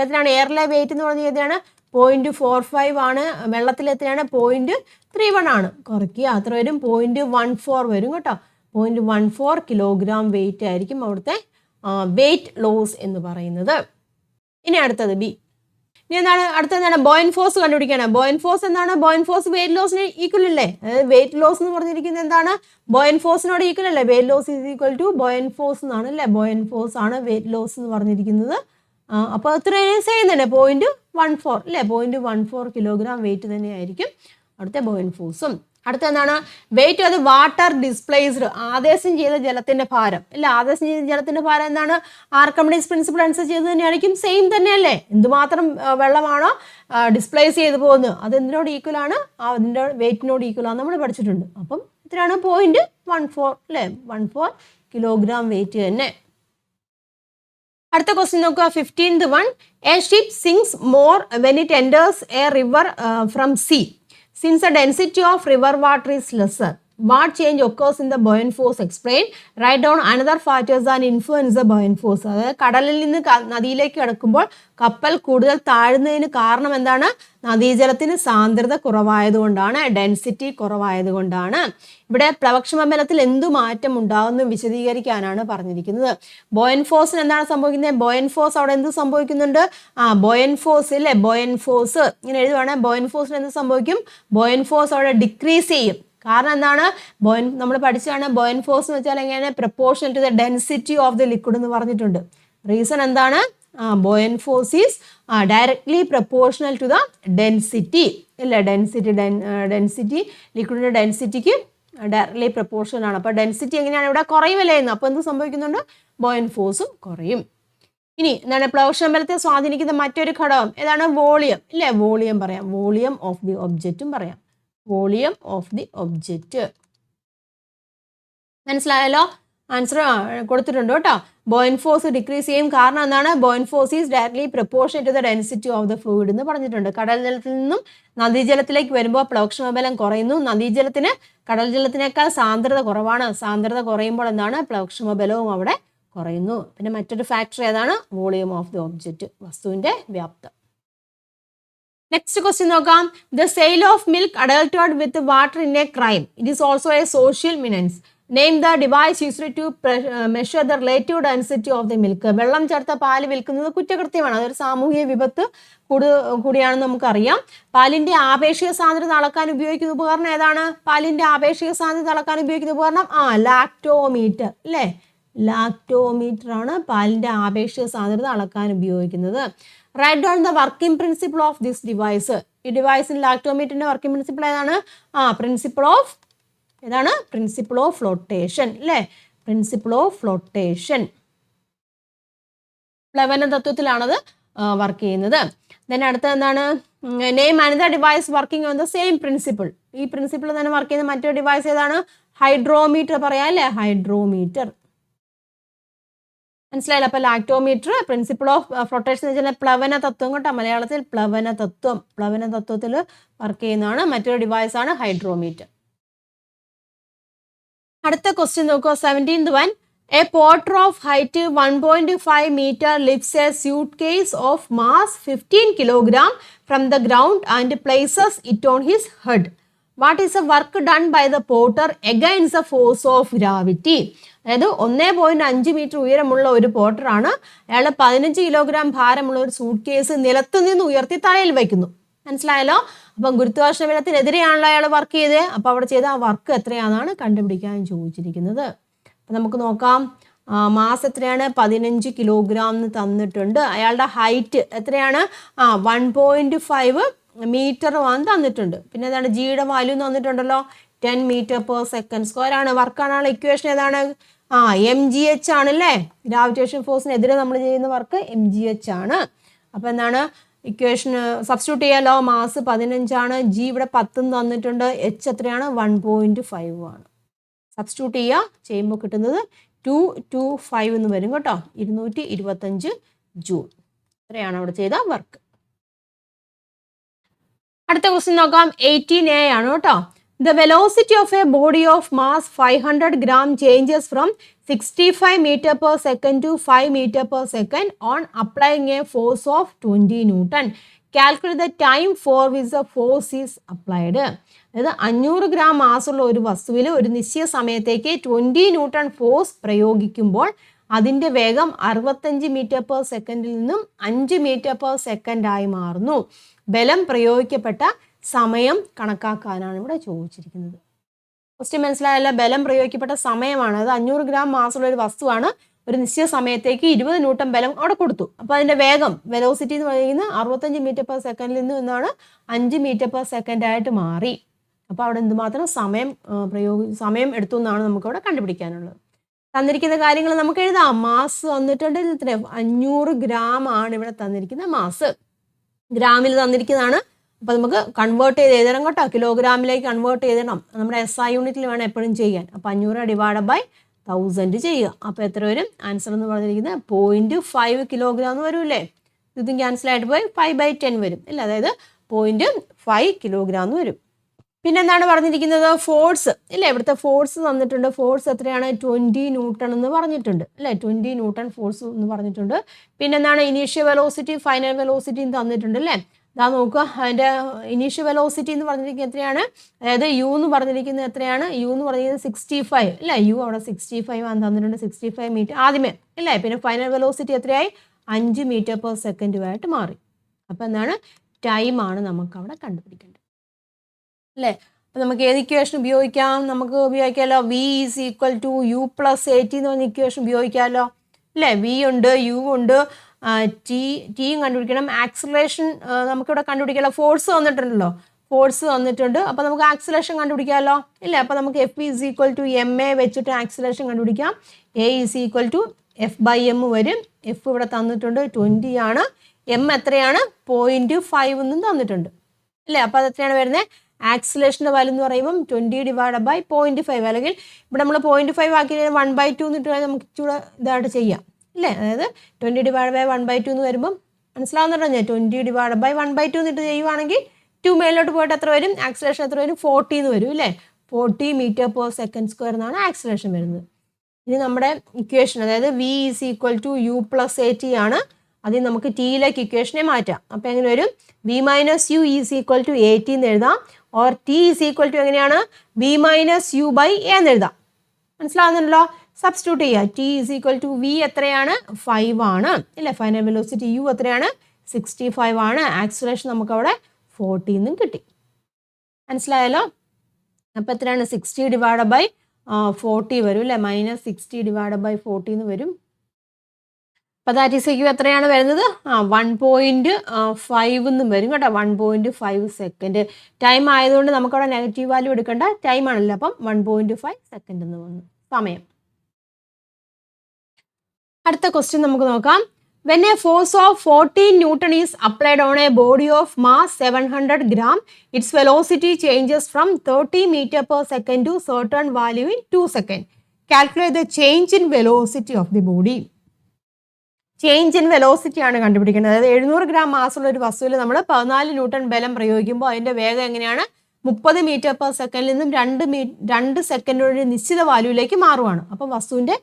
എത്രയാണ് എയറിലെ വെയിറ്റ് എന്ന് പറഞ്ഞാൽ എത്രയാണ്? 0.45 ആണ്. വെള്ളത്തിൽ എത്രയാണ്? 0.31 ആണ്. കുറയ്ക്കുക, അത്ര വരും 0.14 വരും കേട്ടോ. 0.14 കിലോഗ്രാം വെയിറ്റ് ആയിരിക്കും അവിടുത്തെ വെയിറ്റ് ലോസ് എന്ന് പറയുന്നത്. ഇനി അടുത്തത് ബി. ഇനി എന്താണ് അടുത്തെന്താണ്? ബോയിന്റ് ഫോഴ്സ് കണ്ടുപിടിക്കണം. ബോയിന്റ് ഫോഴ്സ് എന്താണ്? ബോയിന്റ് ഫോഴ്സ് വെയിറ്റ് ലോസിന് ഈക്വൽ അല്ലേ. അതായത് വെയിറ്റ് ലോസ് എന്ന് പറഞ്ഞിരിക്കുന്നത് എന്താണ്? ബോയിന്റ് ഫോഴ്സിനോട് ഈക്വൽ അല്ലേ. Weight loss is equal to buoyant force എന്നാണ് അല്ലേ. ബോയിന്റ് ഫോഴ്സ് ആണ് വെയിറ്റ് ലോസ് എന്ന് പറഞ്ഞിരിക്കുന്നത്. അപ്പോൾ എത്ര ചെയ്യുന്നുണ്ട്? 0.14 അല്ലേ. 0.14 കിലോഗ്രാം വെയിറ്റ് തന്നെയായിരിക്കും അടുത്ത ബോയിന്റ് ഫോഴ്സും. അടുത്ത എന്താണ്? വെയിറ്റ് അത് വാട്ടർ ഡിസ്പ്ലേസ്ഡ്. ആദേശം ചെയ്ത ജലത്തിന്റെ ഭാരം അല്ല. ആദേശം ചെയ്ത ജലത്തിന്റെ ഭാരം എന്താണ്? ആർക്കിമിഡീസ് പ്രിൻസിപ്പിൾ അനുസരിച്ച് ചെയ്ത് തന്നെയായിരിക്കും. സെയിം തന്നെയല്ലേ. എന്തുമാത്രം വെള്ളമാണോ ഡിസ്പ്ലേസ് ചെയ്ത് പോകുന്നത് അത് എന്തിനോട് ഈക്വൽ ആണ്? അതിൻ്റെ വെയിറ്റിനോട് ഈക്വൽ ആണ് നമ്മൾ പഠിച്ചിട്ടുണ്ട്. അപ്പം ഇത്രയാണ് 0.14 അല്ലേ. 14 കിലോഗ്രാം വെയിറ്റ് തന്നെ. അടുത്ത ക്വസ്റ്റ്യൻ നോക്കുക. 15th one. A ship sinks more when it enters a river from sea. Since the density of river water is lesser, what change occurs in the buoyant force? Explain. Write down another factors that influence the buoyant force. അതായത് കടലിൽ നിന്ന് നദിയിലേക്ക് കിടക്കുമ്പോൾ കപ്പൽ കൂടുതൽ താഴുന്നതിന് കാരണം എന്താണ്? നദീജലത്തിന് സാന്ദ്രത കുറവായതുകൊണ്ടാണ്, ഡെൻസിറ്റി കുറവായതുകൊണ്ടാണ്. ഇവിടെ പ്ലവക്ഷമബലത്തിൽ എന്തു മാറ്റം ഉണ്ടാകുന്നു വിശദീകരിക്കാനാണ് പറഞ്ഞിരിക്കുന്നത്. ബോയൻ ഫോഴ്സിന് എന്താണ് സംഭവിക്കുന്നത്? ബോയൻ ഫോഴ്സ് അവിടെ എന്ത് സംഭവിക്കുന്നുണ്ട്? ബോയൻ ഫോഴ്സ് ഇല്ലേ, ബോയൻ ഫോഴ്സ് ഇങ്ങനെ എഴുതുവാണ്. ബോയൻ ഫോഴ്സിന് എന്ത് സംഭവിക്കും? ബോയൻ ഫോഴ്സ് അവിടെ ഡിക്രീസ് ചെയ്യും. കാരണം എന്താണ്? ബോയൻ നമ്മൾ പഠിച്ചതാണ്. ബോയൻ ഫോഴ്സ് എന്ന് വെച്ചാൽ എങ്ങനെ? Proportional to the density of the liquid എന്ന് പറഞ്ഞിട്ടുണ്ട്. റീസൺ എന്താണ്? Buoyant force is directly proportional to the density ഇല്ല. ഡെൻസിറ്റി ലിക്വിഡിന്റെ ഡെൻസിറ്റിക്ക് ഡയറക്ട്ലി പ്രപ്പോർഷണൽ ആണ്. അപ്പോൾ ഡെൻസിറ്റി എങ്ങനെയാണ് ഇവിടെ കുറയുമല്ലേ എന്ന്. അപ്പോൾ എന്ത് സംഭവിക്കുന്നുണ്ട്? ബോയൻ ഫോഴ്സും കുറയും. ഇനി എന്താണ്? പ്ലവക്ഷമബലത്തെ സ്വാധീനിക്കുന്ന മറ്റൊരു ഘടകം ഏതാണ്? വോളിയം ഇല്ലേ. വോളിയം പറയാം. വോളിയം ഓഫ് ദി ഒബ്ജക്റ്റും പറയാം. Volume of the object. മനസ്സിലായല്ലോ? ആൻസർ കൊടുത്തിട്ടുണ്ട് കേട്ടോ. ബോയിൻ ഫോഴ്സ് ഡിക്രീസ് ചെയ്യും. കാരണം എന്താണ്? Buoyant force is directly proportion to the density of the fluid എന്ന് പറഞ്ഞിട്ടുണ്ട്. കടൽ ജലത്തിൽ നിന്നും നദീജലത്തിലേക്ക് വരുമ്പോൾ പ്ലവക്ഷമബലം കുറയുന്നു. നദീജലത്തിന് കടൽ ജലത്തിനേക്കാൾ സാന്ദ്രത കുറവാണ്. സാന്ദ്രത കുറയുമ്പോൾ എന്താണ്? പ്ലവക്ഷമബലവും അവിടെ കുറയുന്നു. പിന്നെ മറ്റൊരു ഫാക്ടർ ഏതാണ്? വോളിയം ഓഫ് ദി ഒബ്ജക്റ്റ്, വസ്തുവിന്റെ വ്യാപ്തം. നെക്സ്റ്റ് ക്വസ്റ്റ്യൻ നോക്കാം. The sale of milk adulterated with water in a crime. It is also a social menace. Name the device used to measure the relative density of the milk. വെള്ളം ചേർത്ത പാല് വിൽക്കുന്നത് കുറ്റകൃത്യമാണ്. അതൊരു സാമൂഹിക വിപത്ത് കൂടിയാണെന്ന് നമുക്കറിയാം. പാലിന്റെ ആപേക്ഷിക സാന്ദ്രത അളക്കാൻ ഉപയോഗിക്കുന്ന ഉപകരണം ഏതാണ്? പാലിന്റെ ആപേക്ഷിക സാന്ദ്രത അളക്കാൻ ഉപയോഗിക്കുന്ന ഉപകരണം ലാക്ടോമീറ്റർ അല്ലേ? ലാക്ടോമീറ്റർ ആണ് പാലിന്റെ ആപേക്ഷിക സാന്ദ്രത അളക്കാൻ ഉപയോഗിക്കുന്നത്. Write down the working principle of this device. ഈ ഡിവൈസിന് ലാക്ടോമീറ്ററിന്റെ വർക്കിംഗ് പ്രിൻസിപ്പിൾ ഏതാണ്? പ്രിൻസിപ്പിൾ ഓഫ് ഏതാണ്? പ്രിൻസിപ്പിൾ ഓഫ് ഫ്ലോട്ടേഷൻ അല്ലേ? Principle of flotation. പ്ലവന തത്വത്തിലാണത് വർക്ക് ചെയ്യുന്നത്. ദെൻ അടുത്ത എന്താണ്? Name another device working on the same principle. ഈ പ്രിൻസിപ്പിൾ തന്നെ വർക്ക് ചെയ്യുന്ന മറ്റൊരു ഡിവൈസ് ഏതാണ്? ഹൈഡ്രോമീറ്റർ പറയാം അല്ലേ? ഹൈഡ്രോമീറ്റർ. മനസ്സിലായില്ല? അപ്പൊ ലാക്ടോമീറ്റർ പ്രിൻസിപ്പിൾ ഓഫ് ഫ്ലോട്ടേഷൻ എന്ന് വെച്ചാൽ പ്ലവന തത്വം കേട്ടോ. മലയാളത്തിൽ പ്ലവന തത്വം. പ്ലവന തത്വത്തിൽ വർക്ക് ചെയ്യുന്നതാണ്. മറ്റൊരു ഡിവൈസ് ആണ് ഹൈഡ്രോമീറ്റർ. അടുത്ത ക്വസ്റ്റ്യൻ നോക്കുക. 17th one. A Porter of height 1.5 meter lifts a suitcase of mass 15 kilogram from the ground and places it on his head. What is the work done by the porter against the force of gravity? അതായത് 1.5 meter ഉയരമുള്ള ഒരു പോർട്ടറാണ്. അയാൾ 15 കിലോഗ്രാം ഭാരമുള്ള ഒരു സൂട്ട് കേസ് നിലത്തു നിന്ന് ഉയർത്തി തലയിൽ വയ്ക്കുന്നു. മനസ്സിലായല്ലോ? അപ്പം ഗുരുത്വാകർഷണ ബലത്തിനെതിരെയാണല്ലോ അയാൾ വർക്ക് ചെയ്തത്. അപ്പൊ അവിടെ ചെയ്ത ആ വർക്ക് എത്രയാണെന്നാണ് കണ്ടുപിടിക്കാൻ ചോദിച്ചിരിക്കുന്നത്. അപ്പൊ നമുക്ക് നോക്കാം. മാസ് എത്രയാണ്? 15 കിലോഗ്രാം എന്ന് തന്നിട്ടുണ്ട്. അയാളുടെ ഹൈറ്റ് എത്രയാണ്? 1.5 മീറ്റർ ആണ് തന്നിട്ടുണ്ട്. പിന്നെ ഏതാണ്? ജിയുടെ വാല്യൂ തന്നിട്ടുണ്ടല്ലോ. 10 meter/s² ആണ്. വർക്കാണുള്ള ഇക്വേഷൻ ഏതാണ്? mgh ആണ് അല്ലേ? ഗ്രാവിറ്റേഷൻ ഫോഴ്സിനെതിരെ നമ്മൾ ചെയ്യുന്ന വർക്ക് mgh ആണ്. അപ്പൊ എന്താണ്? ഇക്വേഷൻ സബ്സ്റ്റിറ്റ്യൂട്ട് ചെയ്യാലോ. മാസ് 15 ആണ്. ജി ഇവിടെ 10 തന്നിട്ടുണ്ട്. എച്ച് എത്രയാണ്? 1.5 ആണ്. സബ്സ്റ്റിറ്റ്യൂട്ട് ചെയ്യുമ്പോൾ കിട്ടുന്നത് 225 എന്ന് വരും കേട്ടോ. 225 ജൂൾ. ഇത്രയാണ് അവിടെ ചെയ്ത വർക്ക്. അടുത്ത ക്വസ്റ്റ്യൻ നോക്കാം. 18A ആണ് കേട്ടോ. The velocity of a body of mass 500 gram changes from 65 meter/second to 5 meter/second on applying a force of 20 Newton. Calculate the time for which the force is applied. അതായത് 500 ഗ്രാം മാസുള്ള ഒരു വസ്തുവിൽ ഒരു നിശ്ചയ സമയത്തേക്ക് 20 ന്യൂട്ടൺ ഫോഴ്സ് പ്രയോഗിക്കുമ്പോൾ അതിൻ്റെ വേഗം 65 meter/second നിന്നും 5 meter/second ആയി മാറുന്നു. ബലം പ്രയോഗിക്കപ്പെട്ട സമയം കണക്കാക്കാനാണ് ഇവിടെ ചോദിച്ചിരിക്കുന്നത്. ക്വസ്റ്റ്യൻ മനസ്സിലായല്ല? ബലം പ്രയോഗിക്കപ്പെട്ട സമയമാണ്. അത് 500 ഗ്രാം മാസുള്ള ഒരു വസ്തുവാണ്. ഒരു നിശ്ചയ സമയത്തേക്ക് 20 ന്യൂട്ടൺ ബലം അവിടെ കൊടുത്തു. അപ്പോൾ അതിൻ്റെ വേഗം വെലോസിറ്റി എന്ന് പറയുന്നത് 65 meter/second നിന്നാണ് 5 meter/second ആയിട്ട് മാറി. അപ്പോൾ അവിടെ എന്തുമാത്രം സമയം എടുത്തു എന്നാണ് നമുക്കവിടെ കണ്ടുപിടിക്കാനുള്ളത്. തന്നിരിക്കുന്ന കാര്യങ്ങൾ നമുക്ക് എഴുതാം. മാസ് വന്നിട്ടുണ്ട്. 500 ഗ്രാം ആണ് ഇവിടെ തന്നിരിക്കുന്ന മാസ്. ഗ്രാമിൽ തന്നിരിക്കുന്നതാണ്. അപ്പോൾ നമുക്ക് കൺവേർട്ട് ചെയ്ത് എഴുതണം കേട്ടോ. കിലോഗ്രാമിലേക്ക് കൺവേർട്ട് ചെയ്തണം. നമ്മുടെ SI യൂണിറ്റിൽ വേണം എപ്പോഴും ചെയ്യാൻ. അപ്പോൾ 500 ഡിവൈഡ് ബൈ 1000 ചെയ്യുക. അപ്പോൾ എത്ര വരും? ആൻസർ എന്ന് പറഞ്ഞിരിക്കുന്നത് 0.5 കിലോഗ്രാം എന്ന് വരും. ഇതും ക്യാൻസലായിട്ട് പോയി 5/10 വരും അല്ലേ? അതായത് 0.5 കിലോഗ്രാം എന്ന് വരും. പിന്നെന്താണ് പറഞ്ഞിരിക്കുന്നത്? ഫോഴ്സ് ഇല്ലേ? ഇവിടുത്തെ ഫോഴ്സ് തന്നിട്ടുണ്ട്. ഫോഴ്സ് എത്രയാണ്? 20 ന്യൂട്ടൺ എന്ന് പറഞ്ഞിട്ടുണ്ട് അല്ലേ? 20 ന്യൂട്ടൺ ഫോഴ്സ് എന്ന് പറഞ്ഞിട്ടുണ്ട്. പിന്നെന്താണ്? ഇനീഷ്യൽ വെലോസിറ്റി ഫൈനൽ വെലോസിറ്റിയും തന്നിട്ടുണ്ട് അല്ലേ? ഇതാ നോക്കുക. അതിൻ്റെ ഇനീഷ്യൽ വെലോസിറ്റി എന്ന് പറഞ്ഞിരിക്കുന്നത് എത്രയാണ്? അതായത് യു എന്ന് പറഞ്ഞിരിക്കുന്നത് എത്രയാണ്? യു എന്ന് പറഞ്ഞിരിക്കുന്നത് 65 അല്ലേ? യു അവിടെ 65 ആണ് തന്നിട്ടുണ്ട്. 65 മീറ്റർ ആദ്യമേ അല്ലേ? പിന്നെ ഫൈനൽ വെലോസിറ്റി എത്രയായി? 5 meter/second ആയിട്ട് മാറി. അപ്പോൾ എന്താണ്? ടൈമാണ് നമുക്ക് അവിടെ കണ്ടുപിടിക്കേണ്ടത് അല്ലേ? അപ്പോൾ നമുക്ക് ഏത് ഇക്വേഷൻ ഉപയോഗിക്കാം? നമുക്ക് ഉപയോഗിക്കാമല്ലോ. V = U+AT എന്ന് പറഞ്ഞ ഇക്വേഷൻ ഉപയോഗിക്കാമല്ലോ അല്ലേ? വി ഉണ്ട്, യു ഉണ്ട്, ടിയും കണ്ടുപിടിക്കണം. ആക്സിലറേഷൻ നമുക്കിവിടെ കണ്ടുപിടിക്കാമല്ലോ. ഫോഴ്സ് വന്നിട്ടുണ്ടല്ലോ. ഫോഴ്സ് വന്നിട്ടുണ്ട്. അപ്പോൾ നമുക്ക് ആക്സിലറേഷൻ കണ്ടുപിടിക്കാമല്ലോ ഇല്ലേ? അപ്പോൾ നമുക്ക് F = ma വെച്ചിട്ട് ആക്സിലറേഷൻ കണ്ടുപിടിക്കാം. A = F/m വരും. എഫ് ഇവിടെ തന്നിട്ടുണ്ട് 20 ആണ്. എം എത്രയാണ്? 0.5 എന്നും തന്നിട്ടുണ്ട് അല്ലേ? അപ്പോൾ അത് എത്രയാണ് വരുന്നത്? ആക്സിലേഷൻ്റെ വാല്യൂ എന്ന് പറയുമ്പം 20/0.5 അല്ലെങ്കിൽ ഇവിടെ നമ്മൾ 0.5 ആക്കി 1/2 എന്നിട്ട് നമുക്ക് ഇച്ചിരി ഇതായിട്ട് ചെയ്യാം അല്ലേ. അതായത് 20/1/2 എന്ന് വരുമ്പം മനസ്സിലാവുന്നുണ്ടോ ഞാൻ 20/1/2 എന്നിട്ട് ചെയ്യുവാണെങ്കിൽ 2 മേലോട്ട് പോയിട്ട് എത്ര വരും, ആക്സിലേഷൻ എത്ര വരും, 40 എന്ന് വരും അല്ലേ. 40 m/s² എന്നാണ് ആക്സിലേഷൻ വരുന്നത്. ഇനി നമ്മുടെ ഇക്വേഷൻ അതായത് v = u + at ആണ്. അതിൽ നമുക്ക് ടിയിലേക്ക് ഇക്വേഷനെ മാറ്റാം. അപ്പോൾ എങ്ങനെ വരും, v - u = at എന്ന് എഴുതാം. ഓർ t = എങ്ങനെയാണ് v - u/a എന്ന് എഴുതാം. മനസ്സിലാവുന്നുണ്ടല്ലോ. സബ്സ്റ്റിറ്റ്യൂട്ട് ചെയ്യുക. t = v എത്രയാണ്, 5 ആണ് ഇല്ലേ. ഫൈനൽ വെലോസിറ്റി u എത്രയാണ്, 65 ആണ്. ആക്സിലേഷൻ നമുക്ക് അവിടെ 40 എന്നും കിട്ടി. മനസ്സിലായല്ലോ. അപ്പോൾ എത്രയാണ്, 60/40 വരും അല്ലേ, -60/40 എന്ന് വരും. അപ്പോൾ ദാറ്റ് ഈസ് q എത്രയാണ് വരുന്നത്, 1.5 എന്നും വരും കേട്ടോ. 1.5 സെക്കൻഡ്. ടൈം ആയതുകൊണ്ട് നമുക്കവിടെ നെഗറ്റീവ് വാല്യൂ എടുക്കേണ്ട, ടൈം ആണല്ലോ. അപ്പം 1.5 സെക്കൻഡ് എന്ന് വന്നു സമയം. അടുത്ത ക്വസ്റ്റ്യൻ നമുക്ക് നോക്കാം. When a force of 14 Newton is applied on a body of mass 700 gram, its velocity changes from 30 m/s to certain value in 2 seconds. Calculate the change in velocity of the body. Change in velocity ആണ് കണ്ടുപിടിക്കുന്നത്. അതായത് 700 ഗ്രാം മാസുള്ള ഒരു വസ്തുവിൽ നമ്മൾ 14 ന്യൂട്ടൺ ബലം പ്രയോഗിക്കുമ്പോൾ അതിൻ്റെ വേഗം എങ്ങനെയാണ് 30 m/s നിന്നും 2 സെക്കൻഡ് ഒരു നിശ്ചിത വാല്യൂയിലേക്ക് മാറുവാണ്. അപ്പം വസ്തുവിൻ്റെ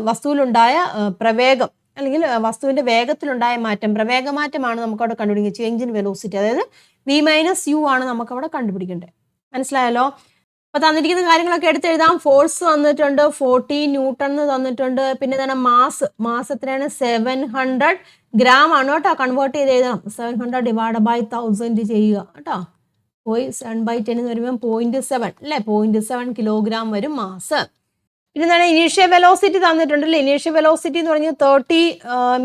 വസ്തുവിലുണ്ടായ പ്രവേഗം അല്ലെങ്കിൽ വസ്തുവിൻ്റെ വേഗത്തിലുണ്ടായ മാറ്റം, പ്രവേഗമാറ്റമാണ് നമുക്കവിടെ കണ്ടുപിടിക്കുന്നത്. ചേഞ്ച് ഇൻ വെലോസിറ്റി അതായത് v - u ആണ് നമുക്കവിടെ കണ്ടുപിടിക്കേണ്ടത്. മനസ്സിലായല്ലോ. അപ്പോൾ തന്നിരിക്കുന്ന കാര്യങ്ങളൊക്കെ എടുത്തെഴുതാം. ഫോഴ്സ് തന്നിട്ടുണ്ട് 14 ന്യൂട്ടൺ തന്നിട്ടുണ്ട്. പിന്നെ എന്താണ് മാസ് എത്രയാണ്, 700 ഗ്രാം ആണ് കേട്ടോ. കൺവേർട്ട് ചെയ്ത് എഴുതാം. 700/1000 ചെയ്യുക കേട്ടോ. 7/10 എന്ന് വരുമ്പോൾ 0.7 അല്ലേ, 0.7 കിലോഗ്രാം വരും മാസ്. പിന്നെ എന്താണ്, ഇനീഷ്യൽ വെലോസിറ്റി തന്നിട്ടുണ്ടല്ലേ. ഇനീഷ്യൽ വെലോസിറ്റി എന്ന് പറഞ്ഞാൽ 30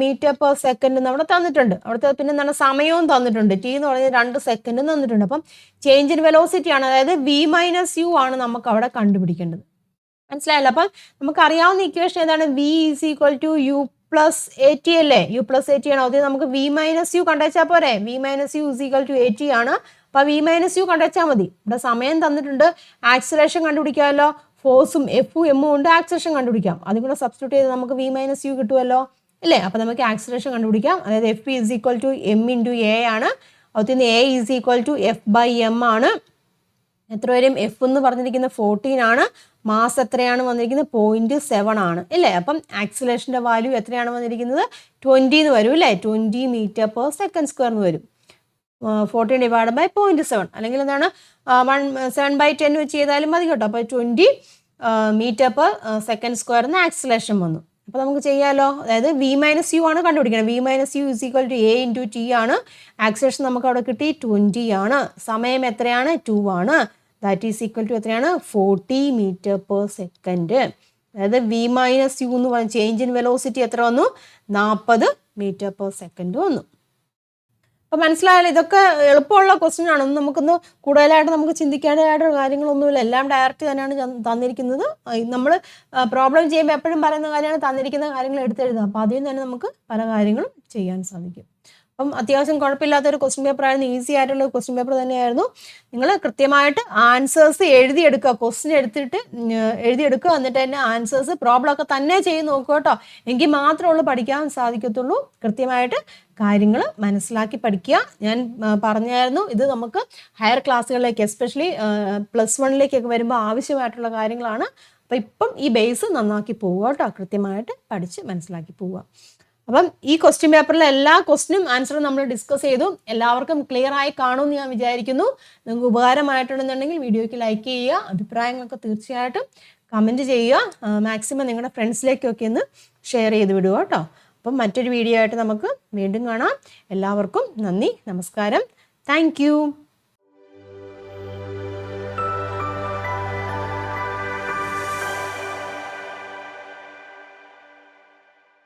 m/s നമ്മുടെ തന്നിട്ടുണ്ട്. അവിടുത്തെ പിന്നെ എന്താണ്, സമയവും തന്നിട്ടുണ്ട്. t എന്ന് പറഞ്ഞാൽ 2 സെക്കൻഡ് തന്നിട്ടുണ്ട്. അപ്പം ചേഞ്ച് ഇൻ വെലോസിറ്റി ആണ്, അതായത് v - u ആണ് നമുക്ക് അവിടെ കണ്ടുപിടിക്കേണ്ടത്. മനസ്സിലായല്ലോ. അപ്പം നമുക്കറിയാവുന്ന ഇക്വേഷൻ ഏതാണ്, v = u + at അല്ലേ. u + at ആണ്. അത് നമുക്ക് v - u കണ്ടുവച്ചാൽ പോരെ. v - u = at ആണ്. അപ്പം v - u കണ്ടുവച്ചാൽ മതി. ഇവിടെ സമയം തന്നിട്ടുണ്ട്, ആക്സിലേഷൻ കണ്ടുപിടിക്കാമല്ലോ. ഫോഴ്സും എഫും എമ്മും ഉണ്ട്, ആക്സിലേഷൻ കണ്ടുപിടിക്കാം. അതും കൂടെ സബ്സ്റ്റിറ്റ്യൂട്ട് ചെയ്ത് നമുക്ക് v - u കിട്ടുമല്ലോ ഇല്ലേ. അപ്പം നമുക്ക് ആക്സിലേഷൻ കണ്ടുപിടിക്കാം. അതായത് f = m × a ആണ്. അതുപോലെ a = f/m ആണ്. എത്ര വരും, f എന്ന് പറഞ്ഞിരിക്കുന്നത് 14 ആണ്. മാസ് എത്രയാണ് വന്നിരിക്കുന്നത്, 0.7 ആണ് ഇല്ലേ. അപ്പം ആക്സിലേഷൻ്റെ വാല്യൂ എത്രയാണ് വന്നിരിക്കുന്നത്, 20 എന്ന് വരും ഇല്ലേ. 20 m/s² എന്ന് വരും. 14/0.7 അല്ലെങ്കിൽ എന്താണ് 7/10 വെച്ച് ചെയ്താലും മതി കേട്ടോ. അപ്പോൾ 20 m/s² എന്ന് ആക്സിലേഷൻ വന്നു. അപ്പോൾ നമുക്ക് ചെയ്യാമല്ലോ. അതായത് v - u ആണ് കണ്ടുപിടിക്കണം. v - u = a × t ആണ്. ആക്സിലേഷൻ നമുക്ക് അവിടെ കിട്ടി 20 ആണ്. സമയം എത്രയാണ്, 2 ആണ്. ദാറ്റ് ഈസ് ഈക്വൽ ടു എത്രയാണ്, 40 m/s. അതായത് v - u എന്ന് പറഞ്ഞ ചേഞ്ച് ഇൻ വെലോസിറ്റി എത്ര വന്നു, 40 m/s വന്നു. അപ്പോൾ മനസ്സിലായാലും ഇതൊക്കെ എളുപ്പമുള്ള ക്വസ്റ്റ്യൻ ആണ്. നമുക്കൊന്ന് കൂടുതലായിട്ട് നമുക്ക് ചിന്തിക്കേണ്ടതായിട്ടുള്ള കാര്യങ്ങളൊന്നുമില്ല. എല്ലാം ഡയറക്റ്റ് തന്നെയാണ് തന്നിരിക്കുന്നത്. നമ്മൾ പ്രോബ്ലം ചെയ്യുമ്പോൾ എപ്പോഴും പറയുന്ന കാര്യമാണ് തന്നിരിക്കുന്ന കാര്യങ്ങൾ എടുത്തെഴുതുക. അപ്പോൾ അതിൽ തന്നെ നമുക്ക് പല കാര്യങ്ങളും ചെയ്യാൻ സാധിക്കും. അപ്പം അത്യാവശ്യം കുഴപ്പമില്ലാത്തൊരു ക്വസ്റ്റ്യൻ പേപ്പർ ആയിരുന്നു. ഈസി ആയിട്ടുള്ള ക്വസ്റ്റ്യൻ പേപ്പർ തന്നെയായിരുന്നു. നിങ്ങൾ കൃത്യമായിട്ട് ആൻസേഴ്സ് എഴുതിയെടുക്കുക. ക്വസ്റ്റ്യൻ എഴുതിയെടുക്കുക. എന്നിട്ട് തന്നെ ആൻസേഴ്സ് പ്രോബ്ലം ഒക്കെ തന്നെ ചെയ്ത് നോക്കുക കേട്ടോ. എങ്കിൽ മാത്രമുള്ളൂ പഠിക്കാൻ സാധിക്കത്തുള്ളൂ. കൃത്യമായിട്ട് കാര്യങ്ങൾ മനസ്സിലാക്കി പഠിക്കുക. ഞാൻ പറഞ്ഞായിരുന്നു ഇത് നമുക്ക് ഹയർ ക്ലാസ്സുകളിലേക്ക് എസ്പെഷ്യലി +1 വരുമ്പോൾ ആവശ്യമായിട്ടുള്ള കാര്യങ്ങളാണ്. അപ്പം ഇപ്പം ഈ ബേസ് നന്നാക്കി പോവുക കേട്ടോ. കൃത്യമായിട്ട് പഠിച്ച് മനസ്സിലാക്കി പോവുക. അപ്പം ഈ ക്വസ്റ്റ്യൻ പേപ്പറിലെ എല്ലാ ക്വസ്റ്റ്യനും ആൻസറും നമ്മൾ ഡിസ്കസ് ചെയ്തു. എല്ലാവർക്കും ക്ലിയർ ആയി കാണുമെന്ന് ഞാൻ വിചാരിക്കുന്നു. നിങ്ങൾക്ക് ഉപകാരമായിട്ടുണ്ടെന്നുണ്ടെങ്കിൽ വീഡിയോയ്ക്ക് ലൈക്ക് ചെയ്യുക. അഭിപ്രായങ്ങളൊക്കെ തീർച്ചയായിട്ടും കമൻറ്റ് ചെയ്യുക. മാക്സിമം നിങ്ങളുടെ ഫ്രണ്ട്സിലേക്കൊക്കെ ഒന്ന് ഷെയർ ചെയ്ത് വിടുക കേട്ടോ. അപ്പം മറ്റൊരു വീഡിയോ ആയിട്ട് നമുക്ക് വീണ്ടും കാണാം. എല്ലാവർക്കും നന്ദി, നമസ്കാരം. താങ്ക്